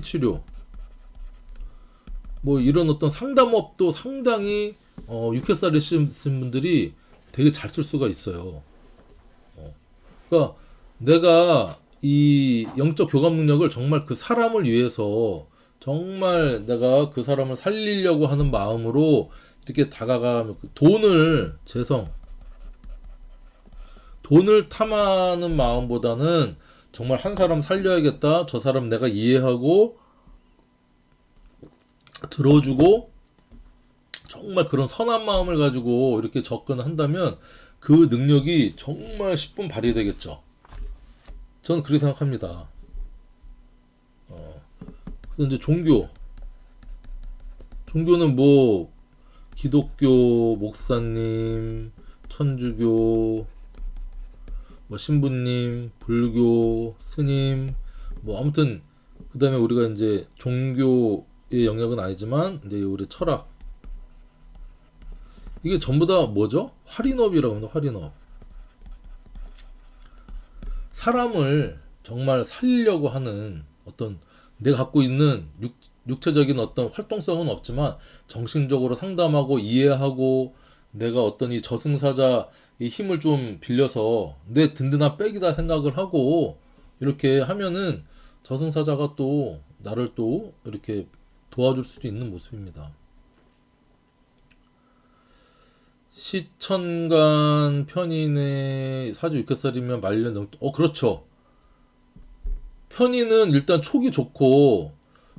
치료. 뭐 이런 어떤 상담업도 상당히 유캐살이 쓰신 분들이 되게 잘 쓸 수가 있어요. 그러니까 내가 이 영적 교감 능력을 정말 그 사람을 위해서, 정말 내가 그 사람을 살리려고 하는 마음으로 이렇게 다가가면, 돈을 탐하는 마음보다는 정말 한 사람 살려야겠다, 저 사람 내가 이해하고 들어주고 정말 그런 선한 마음을 가지고 이렇게 접근을 한다면 그 능력이 정말 10분 발휘되겠죠. 저는 그렇게 생각합니다. 그래서 이제 종교는 뭐 기독교 목사님, 천주교, 뭐 신부님, 불교 스님, 뭐 아무튼, 그다음에 우리가 이제 종교의 영역은 아니지만 이제 우리 철학, 이게 전부 다 뭐죠? 활인업이라고 합니다. 활인업. 사람을 정말 살리려고 하는 어떤, 내가 갖고 있는 육체적인 어떤 활동성은 없지만 정신적으로 상담하고 이해하고, 내가 어떤 이 저승사자 이 힘을 좀 빌려서 내 든든한 백이다 생각을 하고 이렇게 하면은 저승사자가 또 나를 또 이렇게 도와줄 수도 있는 모습입니다. 시천간 편인의 사주 6개살이면 말년 정 그렇죠. 편인은 일단 촉이 좋고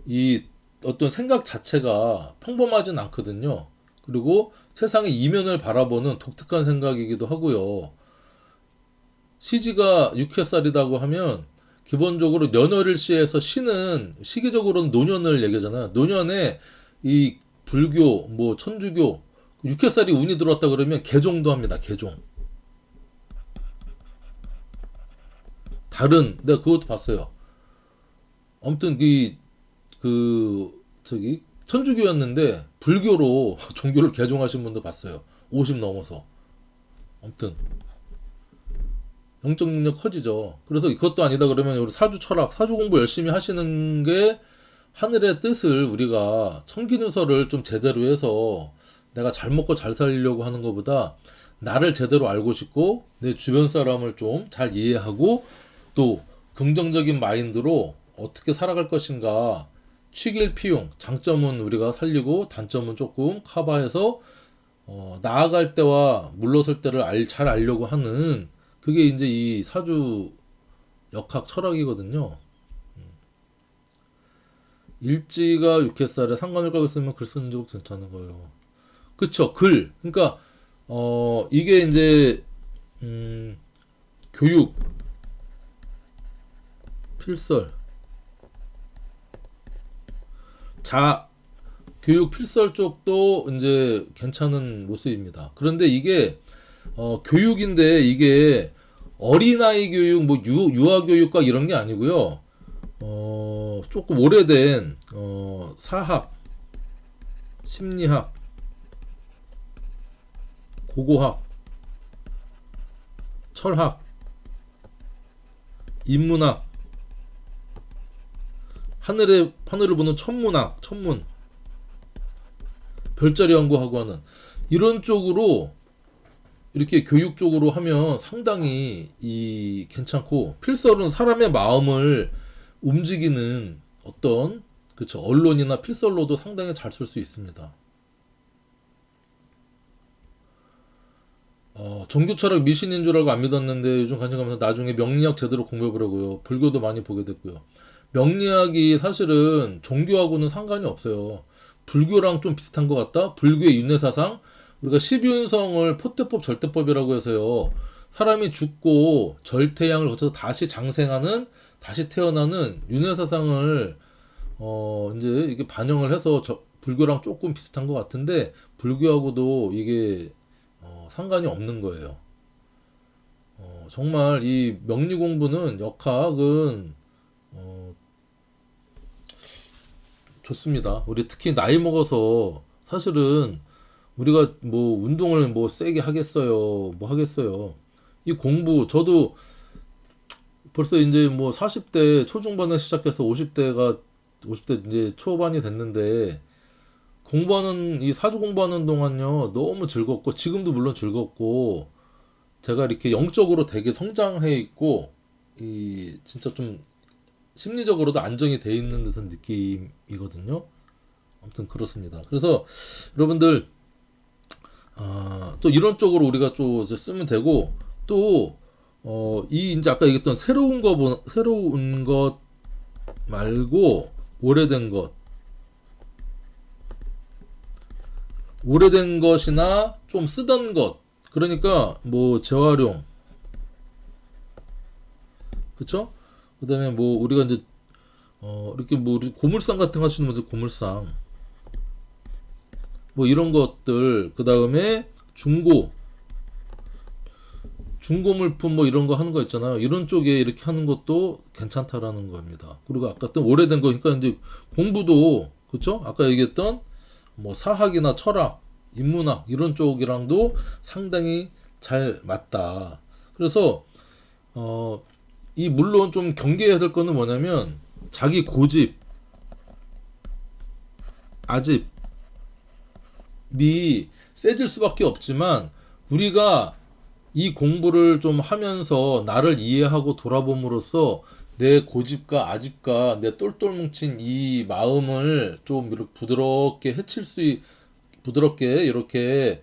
이 어떤 생각 자체가 평범하진 않거든요. 그리고 세상의 이면을 바라보는 독특한 생각이기도 하고요. 시지가 6회살이라고 하면 기본적으로 년월일시에서 시는 시기적으로는 노년을 얘기하잖아요. 노년에 이 불교, 뭐 천주교 6회살이 운이 들어왔다 그러면 개종도 합니다. 개종. 다른, 내가 그것도 봤어요. 아무튼 저기 천주교였는데 불교로 종교를 개종하신 분도 봤어요. 50 넘어서. 아무튼 영적 능력 커지죠. 그래서 이것도 아니다 그러면 우리 사주 철학, 사주 공부 열심히 하시는 게, 하늘의 뜻을 우리가 청기누설을 좀 제대로 해서 내가 잘 먹고 잘 살려고 하는 것보다 나를 제대로 알고 싶고 내 주변 사람을 좀 잘 이해하고 또 긍정적인 마인드로 어떻게 살아갈 것인가, 취길피용, 장점은 우리가 살리고 단점은 조금 커버해서 나아갈 때와 물러설 때를 잘 알려고 하는, 그게 이제 이 사주 역학 철학이거든요. 일지가 6회살에 상관을 가고 있으면 글 쓰는 적도 괜찮은 거예요. 그쵸, 글. 그러니까 이게 이제 교육, 필설, 교육 필설 쪽도 이제 괜찮은 모습입니다. 그런데 이게 교육인데 이게 어린아이 교육, 뭐 유아 교육과 이런 게 아니고요. 조금 오래된 사학, 심리학, 고고학, 철학, 인문학, 하늘을 보는 천문학, 천문, 별자리 연구하고 하는 이런 쪽으로 이렇게 교육 쪽으로 하면 상당히 괜찮고, 필설은 사람의 마음을 움직이는 어떤, 그쵸, 언론이나 필설로도 상당히 잘 쓸 수 있습니다. 종교 철학 미신인 줄 알고 안 믿었는데 요즘 관심 가면서 나중에 명리학 제대로 공부해보려고요. 불교도 많이 보게 됐고요. 명리학이 사실은 종교하고는 상관이 없어요. 불교랑 좀 비슷한 것 같다? 불교의 윤회사상? 우리가 십윤성을 포태법 절대법이라고 해서요. 사람이 죽고 절태양을 거쳐서 다시 장생하는, 다시 태어나는 윤회사상을 이제 이게 반영을 해서 불교랑 조금 비슷한 것 같은데, 불교하고도 이게 상관이 없는 거예요. 정말 이 명리 공부는, 역학은 좋습니다. 우리 특히 나이 먹어서 사실은 우리가 뭐 운동을 뭐 세게 하겠어요, 뭐 하겠어요. 이 공부, 저도 벌써 이제 뭐 40대 초중반에 시작해서 50대 이제 초반이 됐는데, 이 사주 공부하는 동안요 너무 즐겁고, 지금도 물론 즐겁고, 제가 이렇게 영적으로 되게 성장해 있고 진짜 좀 심리적으로도 안정이 돼 있는 듯한 느낌이거든요. 아무튼 그렇습니다. 그래서 여러분들 또 이런 쪽으로 우리가 좀 이제 쓰면 되고, 또 이제 아까 얘기했던 새로운 것 말고 오래된 것이나 좀 쓰던 것, 그러니까 뭐 재활용, 그쵸? 그다음에 뭐 우리가 이제 이렇게 뭐 우리 고물상 같은 거 하시는 분들, 고물상 뭐 이런 것들, 그다음에 중고 물품 뭐 이런 거 하는 거 있잖아요. 이런 쪽에 이렇게 하는 것도 괜찮다라는 겁니다. 그리고 아까 또 오래된 거, 그러니까 이제 공부도 그쵸? 아까 얘기했던 뭐 사학이나 철학, 인문학 이런 쪽이랑도 상당히 잘 맞다. 그래서 이 물론 좀 경계해야 될 거는 뭐냐면 자기 고집, 아집이 세질 수밖에 없지만 우리가 이 공부를 좀 하면서 나를 이해하고 돌아봄으로써 내 고집과 아집과 내 똘똘 뭉친 이 마음을 좀 이렇게 부드럽게 부드럽게 이렇게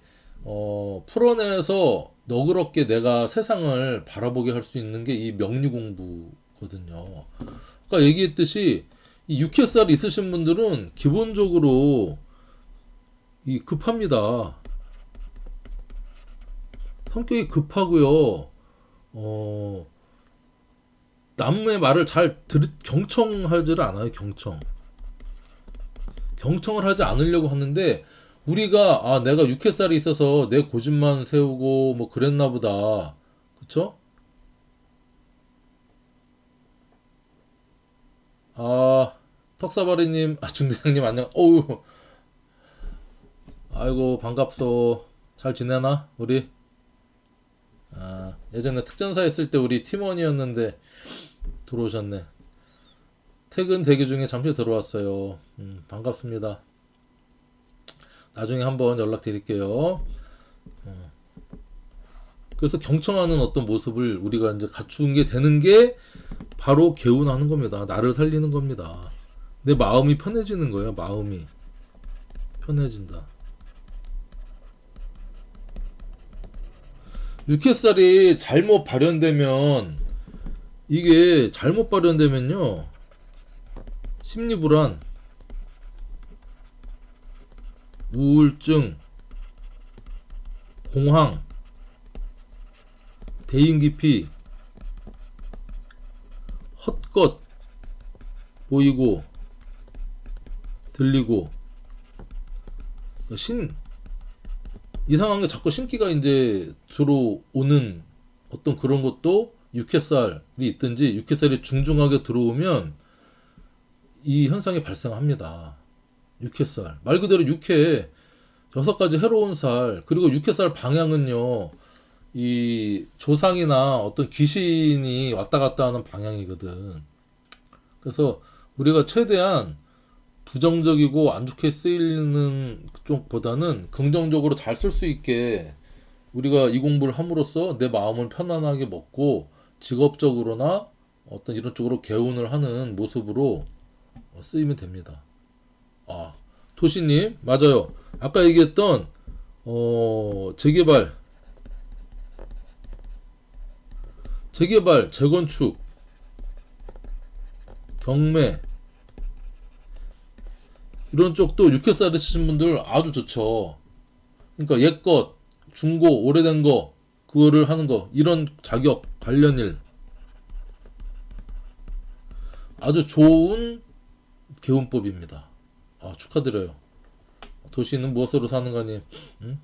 풀어내서 너그럽게 내가 세상을 바라보게 할 수 있는 게 이 명리 공부거든요. 아까 얘기했듯이 이 육회살 있으신 분들은 기본적으로 이 급합니다. 성격이 급하고요. 남의 말을 경청하지를 않아요. 경청을 하지 않으려고 하는데 우리가 내가 육회살이 있어서 내 고집만 세우고 뭐 그랬나 보다. 그쵸? 턱사바리님, 중대장님 안녕. 어우, 아이고 반갑소. 잘 지내나 우리? 예전에 특전사 했을 때 우리 팀원이었는데 들어오셨네. 퇴근 대기 중에 잠시 들어왔어요. 반갑습니다. 나중에 한번 연락드릴게요. 그래서 경청하는 어떤 모습을 우리가 이제 갖추는 게 되는 게 바로 개운하는 겁니다. 나를 살리는 겁니다. 내 마음이 편해지는 거예요. 마음이 편해진다. 육회살이 잘못 발현되면 이게 잘못 발현되면요 심리불안, 우울증, 공황, 대인기피, 헛것 보이고 들리고 이상한 게 자꾸 신기가 이제 들어오는 어떤 그런 것도 육회살이 있든지 육회살이 중중하게 들어오면 이 현상이 발생합니다. 육회살 말 그대로 육회 6가지 해로운 살 그리고 육회살 방향은요 이 조상이나 어떤 귀신이 왔다 갔다 하는 방향이거든. 그래서 우리가 최대한 부정적이고 안 좋게 쓰이는 쪽보다는 긍정적으로 잘 쓸 수 있게 우리가 이 공부를 함으로써 내 마음을 편안하게 먹고 직업적으로나 어떤 이런 쪽으로 개운을 하는 모습으로 쓰이면 됩니다. 도시님 맞아요. 아까 얘기했던 재개발, 재건축, 경매 이런 쪽도 육회살이 쓰신 분들 아주 좋죠. 그러니까 옛것, 중고, 오래된 거 그거를 하는 거 이런 자격 관련 일 아주 좋은 개운법입니다. 축하드려요. 도시는 무엇으로 사는 거니? 응?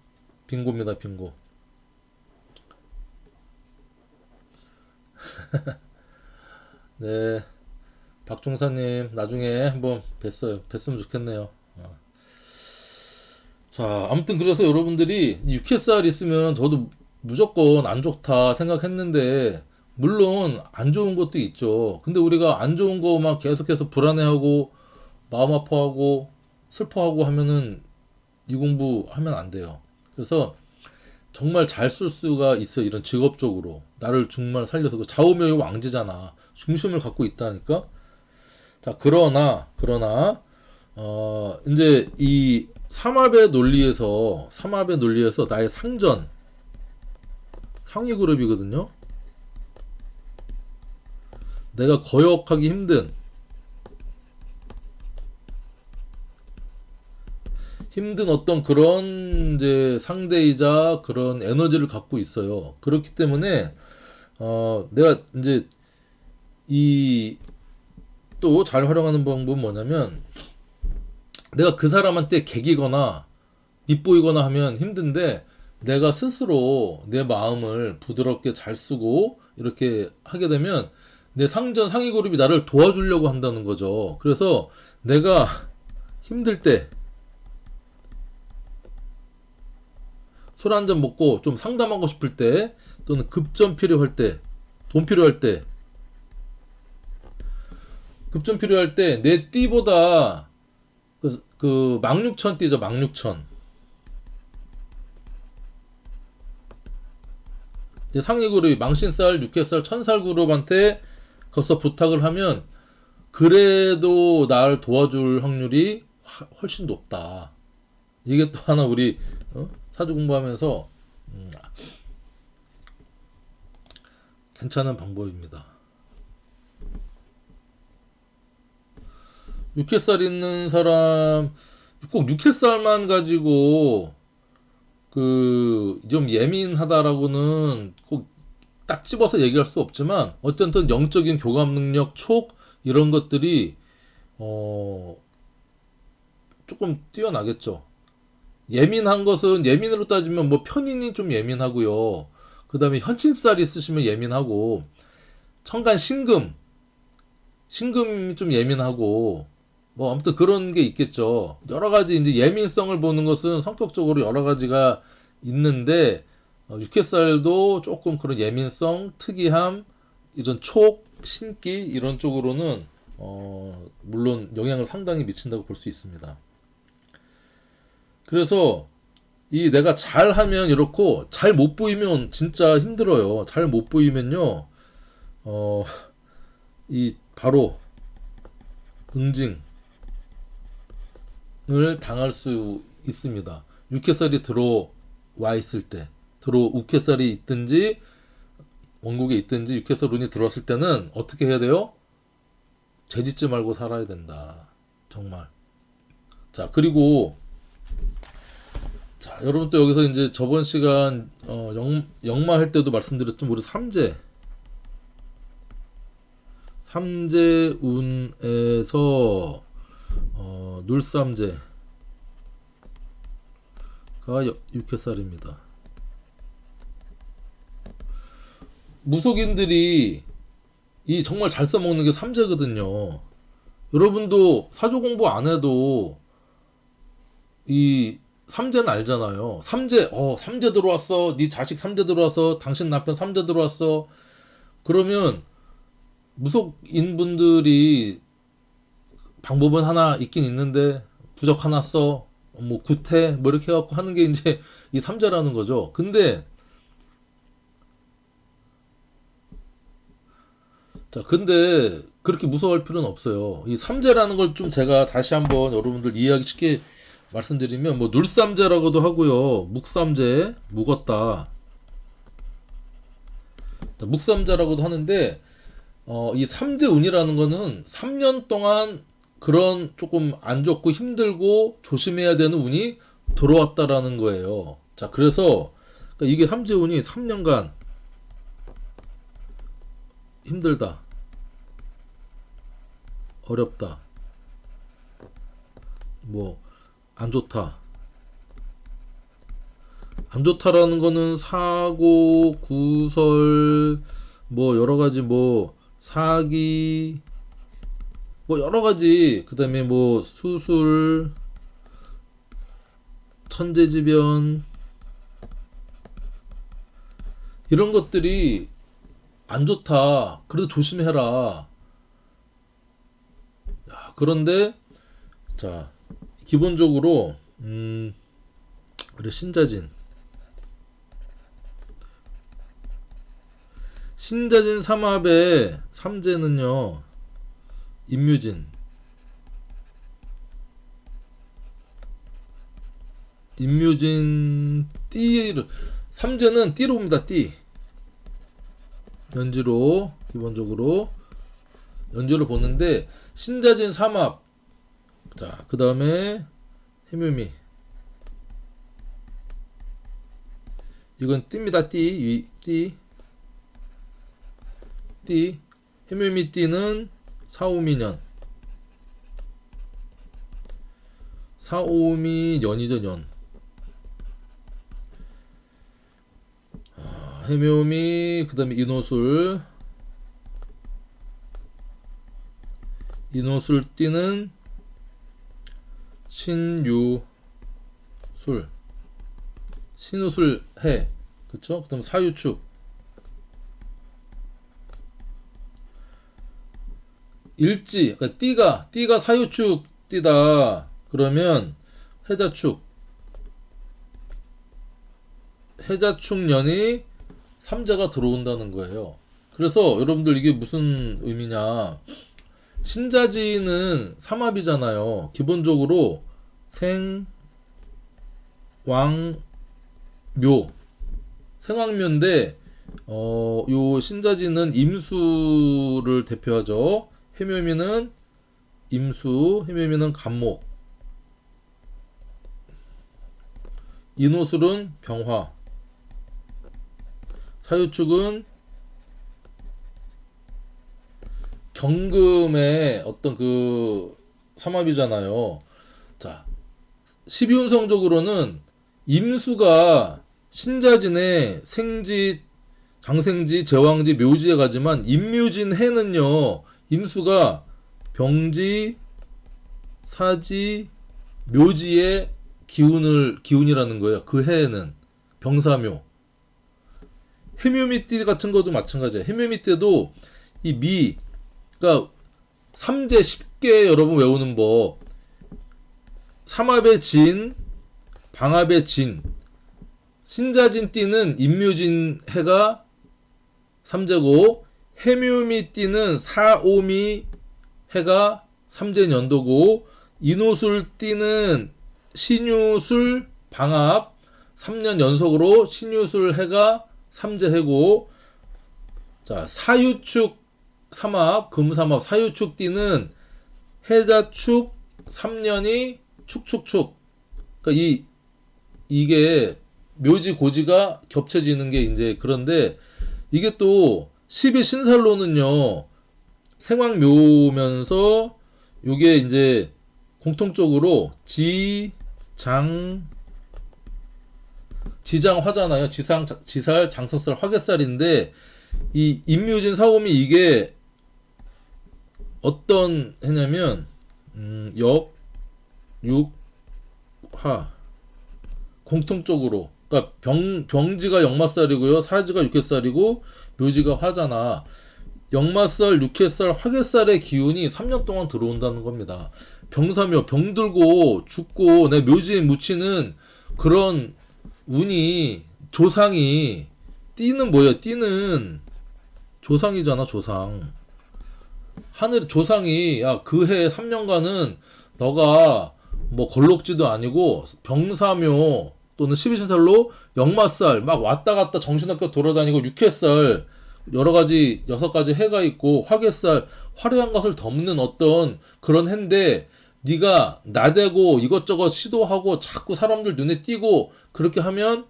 빙고입니다, 빙고. 네, 박중사님 나중에 한번 뵀으면 좋겠네요. 자, 아무튼 그래서 여러분들이 육회살 있으면 저도 무조건 안 좋다 생각했는데 물론 안 좋은 것도 있죠. 근데 우리가 안 좋은 거만 계속해서 불안해하고 마음 아파하고 슬퍼하고 하면은 이 공부하면 안 돼요. 그래서 정말 잘 쓸 수가 있어. 이런 직업적으로 나를 정말 살려서 그 좌우명의 왕지잖아. 중심을 갖고 있다니까. 자, 그러나 이제 이 삼합의 논리에서 나의 상위 그룹이거든요. 내가 거역하기 힘든 어떤 그런 이제 상대이자 그런 에너지를 갖고 있어요. 그렇기 때문에 내가 이제 이 또 잘 활용하는 방법은 뭐냐면 내가 그 사람한테 개기거나 밉보이거나 하면 힘든데 내가 스스로 내 마음을 부드럽게 잘 쓰고 이렇게 하게 되면 내 상위 그룹이 나를 도와주려고 한다는 거죠. 그래서 내가 힘들 때, 술 한 잔 먹고 좀 상담하고 싶을 때, 또는 급전 필요할 때, 돈 필요할 때, 급전 필요할 때 내 띠보다 그 16,000 띠죠. 16,000. 이제 상위 그룹이 망신살, 육회살, 천살 그룹한테 거기서 부탁을 하면 그래도 날 도와줄 확률이 훨씬 높다. 이게 또 하나 우리 사주 공부하면서 괜찮은 방법입니다. 육회살 있는 사람 꼭 육회살만 가지고 그 좀 예민하다라고는 꼭 딱 집어서 얘기할 수 없지만 어쨌든 영적인 교감 능력, 촉 이런 것들이 조금 뛰어나겠죠. 예민한 것은 예민으로 따지면 뭐 편인이 좀 예민하고요. 그 다음에 현침살 있으시면 예민하고 천간 신금이 좀 예민하고 뭐 아무튼 그런 게 있겠죠. 여러 가지 이제 예민성을 보는 것은 성격적으로 여러 가지가 있는데 육회살도 조금 그런 예민성, 특이함, 이런 촉, 신기 이런 쪽으로는 물론 영향을 상당히 미친다고 볼 수 있습니다. 그래서 이 내가 잘하면 이렇고 잘 못 보이면 진짜 힘들어요. 잘 못 보이면요, 이 바로 응징을 당할 수 있습니다. 육회살이 들어와 있을 때, uk회살이 있든지 원국에 있든지 육회살 운이 들어왔을 때는 어떻게 해야 돼요? 죄짓지 말고 살아야 된다. 정말. 자, 그리고 자, 여러분 또 여기서 이제 저번 시간 역마할 때도 말씀드렸던 우리 삼재 운에서 눌삼재가 육회살입니다. 무속인들이 이 정말 잘 써먹는 게 삼재거든요. 여러분도 사주 공부 안 해도 이 삼재는 알잖아요. 삼재 들어왔어. 네 자식 삼재 들어왔어. 당신 남편 삼재 들어왔어. 그러면 무속인분들이 방법은 하나 있긴 있는데 부적 하나 써. 뭐 구태 뭐 이렇게 해갖고 하는 게 이제 이 삼재라는 거죠. 근데 그렇게 무서워할 필요는 없어요. 이 삼재라는 걸 좀 제가 다시 한번 여러분들 이해하기 쉽게 말씀드리면 뭐 눌삼재라고도 하고요. 묵삼재, 묵었다. 묵삼재라고도 하는데 이 삼재운이라는 거는 3년 동안 그런 조금 안 좋고 힘들고 조심해야 되는 운이 들어왔다라는 거예요. 자, 그래서 그러니까 이게 삼재운이 3년간 힘들다, 어렵다, 뭐 안 좋다. 안 좋다라는 거는 사고, 구설, 뭐 여러 가지 뭐 사기, 뭐 여러 가지 그다음에 뭐 수술, 천재지변 이런 것들이 안 좋다. 그래도 조심해라. 야, 그런데 자, 기본적으로 우리 신자진 삼합의 삼재는요, 임묘진 띠를 삼재는 띠로 봅니다. 띠 연지로 기본적으로 연지로 보는데 신자진 삼합. 자, 그 다음에 해묘미. 이건 띠입니다. 띠. 해묘미 띠는 사오미년. 사오미 년이죠, 년. 해묘미, 그 다음에 인호술 띠는 신유술 해, 그쵸? 그다음 사유축 일지, 그러니까 띠가 사유축 띠다 그러면 해자축년이 삼재가 들어온다는 거예요. 그래서 여러분들 이게 무슨 의미냐, 신자지는 삼합이잖아요. 기본적으로 생, 왕, 묘, 생왕묘인데 요 신자지는 임수를 대표하죠. 해묘미는 임수, 해묘미는 간목, 인호술은 병화, 사유축은 경금의 어떤 그 삼합이잖아요. 자, 12운성적으로는 임수가 신자진의 생지, 장생지, 제왕지, 묘지에 가지만 임묘진 해는요, 임수가 병지, 사지, 묘지의 기운이라는 거예요. 그 해에는 병사묘. 해묘미띠 같은 것도 마찬가지예요. 해묘미띠도 이 미, 그러니까 삼재 쉽게 여러분 외우는 법. 삼합의 진, 방합의 진. 신자진 띠는 임묘진 해가 삼재고, 해묘미 띠는 사오미 해가 삼재 년도고, 인호술 띠는 신유술 방합 3년 연속으로 신유술 해가 삼재해고, 자, 사유축 삼합, 금삼합, 사유축 띠는 해자축 3년이 축축축. 그러니까 이게 묘지 고지가 겹쳐지는 게 이제, 그런데 이게 또 12신살로는요, 생황묘면서 요게 이제 공통적으로 지장화잖아요. 지살, 장석살, 화개살인데, 이 임묘진 사오미 이게 어떤 해냐면 역, 육, 화 공통적으로, 그러니까 병지가 역마살이고요, 사지가 육해살이고, 묘지가 화잖아. 역마살, 육해살, 화개살의 기운이 3년 동안 들어온다는 겁니다. 병사묘, 병들고 죽고 내 묘지에 묻히는 그런 운이, 조상이, 띠는 뭐야? 띠는 조상이잖아, 조상. 하늘 조상이, 야, 그 해 3년간은 너가 뭐 걸록지도 아니고 병사묘 또는 12신살로 역마살 막 왔다 갔다 정신없게 돌아다니고, 육해살 여러 가지 6가지 해가 있고, 화개살 화려한 것을 덮는 어떤 그런 해인데, 네가 나대고 이것저것 시도하고 자꾸 사람들 눈에 띄고 그렇게 하면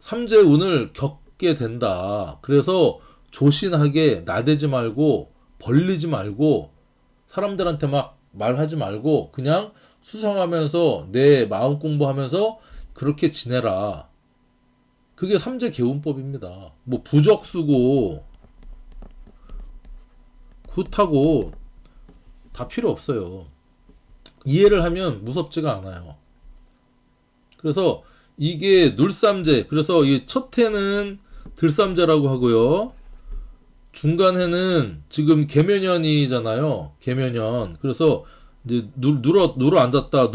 삼재 운을 겪게 된다. 그래서 조신하게, 나대지 말고 벌리지 말고 사람들한테 막 말하지 말고 그냥 수성하면서 내 마음 공부하면서 그렇게 지내라. 그게 삼재 개운법입니다. 뭐 부적 쓰고 굿하고 다 필요 없어요. 이해를 하면 무섭지가 않아요. 그래서 이게 눌삼재, 그래서 이 첫 해는 들삼재라고 하고요, 중간 해는 지금 계묘년이잖아요. 계묘년. 그래서 이제 눌러 앉았다,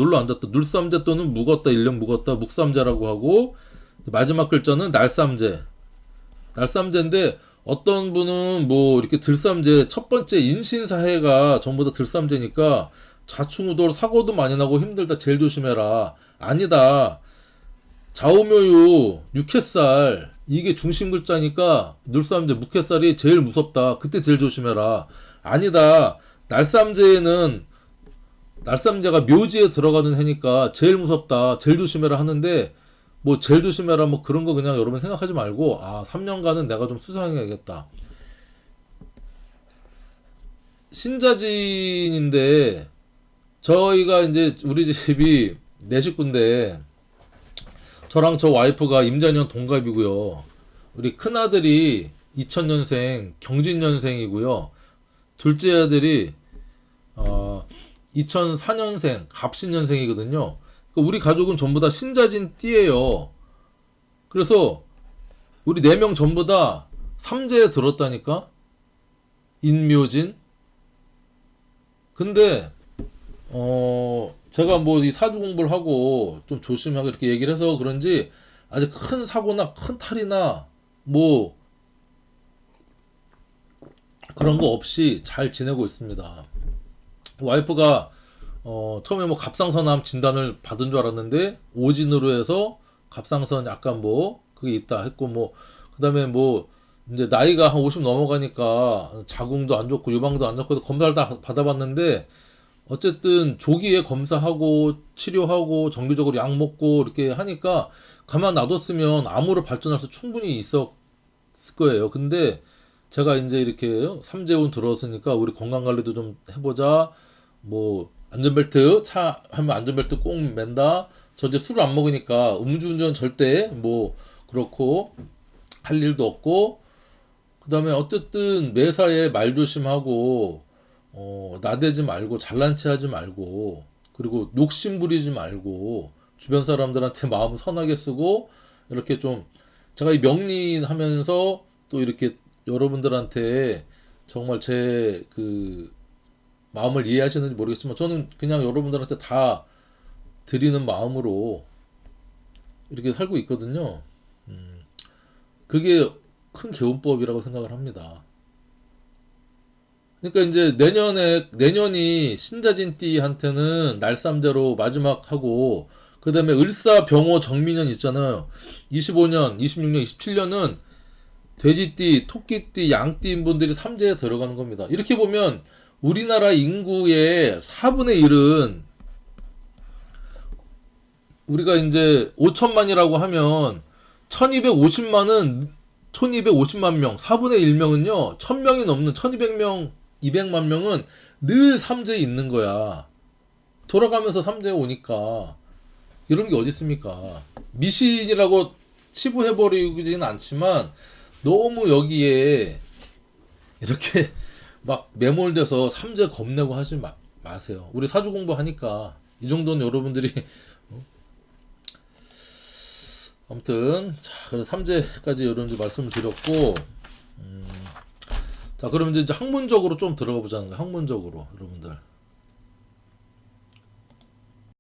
눌삼재 또는 묵었다, 1년 묵었다, 묵삼재라고 하고, 마지막 글자는 날삼재. 날삼재인데 어떤 분은 뭐 이렇게 들삼재 첫 번째 인신사해가 전부 다 들삼재니까 좌충우돌 사고도 많이 나고 힘들다, 제일 조심해라. 아니다. 좌우묘유 육해살 이게 중심 글자니까 눌삼재 묵해살이 제일 무섭다. 그때 제일 조심해라. 아니다. 날삼재가 묘지에 들어가는 해니까 제일 무섭다, 제일 조심해라 하는데, 뭐 제일 조심해라 뭐 그런 거 그냥 여러분 생각하지 말고, 3년간은 내가 좀 수상해야겠다. 신자진인데 저희가 이제 우리 집이 네 식구인데, 저랑 저 와이프가 임자년 동갑이고요. 우리 큰아들이 2000년생 경진년생이고요. 둘째 아들이 2004년생 갑신년생이거든요. 우리 가족은 전부 다 신자진 띠예요. 그래서 우리 4명 전부 다 삼재에 들었다니까. 인묘진. 근데 제가 뭐 이 사주 공부를 하고 좀 조심하게 이렇게 얘기를 해서 그런지 아직 큰 사고나 큰 탈이나 뭐 그런 거 없이 잘 지내고 있습니다. 와이프가 처음에 뭐 갑상선암 진단을 받은 줄 알았는데 오진으로 해서 갑상선 약간 뭐 그게 있다 했고, 뭐 그다음에 뭐 이제 나이가 한 50 넘어가니까 자궁도 안 좋고 유방도 안 좋고 해서 검사를 다 받아봤는데 어쨌든 조기에 검사하고 치료하고 정기적으로 약 먹고 이렇게 하니까 가만 놔뒀으면 암으로 발전할 수 충분히 있었을 거예요. 근데 제가 이제 이렇게 삼재운 들어왔으니까 우리 건강 관리도 좀 해보자. 뭐 안전벨트 차 하면 안전벨트 꼭 맨다. 저 이제 술을 안 먹으니까 음주운전 절대 뭐 그렇고 할 일도 없고, 그다음에 어쨌든 매사에 말 조심하고 나대지 말고 잘난 체 하지 말고, 그리고 욕심 부리지 말고 주변 사람들한테 마음 선하게 쓰고, 이렇게 좀 제가 이 명리하면서 또 이렇게 여러분들한테 정말 제 그 마음을 이해하시는지 모르겠지만 저는 그냥 여러분들한테 다 드리는 마음으로 이렇게 살고 있거든요. 그게 큰 개운법이라고 생각을 합니다. 그러니까 이제 내년이 신자진띠한테는 날삼재로 마지막 하고, 그 다음에 을사병호 정민년 있잖아요. 25년, 26년, 27년은 돼지띠, 토끼띠, 양띠인 분들이 삼재에 들어가는 겁니다. 이렇게 보면 우리나라 인구의 4분의 1은 우리가 이제 5천만이라고 하면 1250만 명, 4분의 1명은요, 1000명이 넘는 1200명, 200만 명은 늘 삼재에 있는 거야. 돌아가면서 삼재에 오니까. 이런 게 어디 있습니까? 미신이라고 치부해버리지는 않지만 너무 여기에 이렇게 막 매몰돼서 삼재 겁내고 하지 마세요. 우리 사주 공부하니까 이 정도는 여러분들이 아무튼 자, 그래서 삼재까지 여러분들 말씀을 드렸고, 자, 그러면 이제 학문적으로 좀 들어가 보자는 거예요. 학문적으로 여러분들.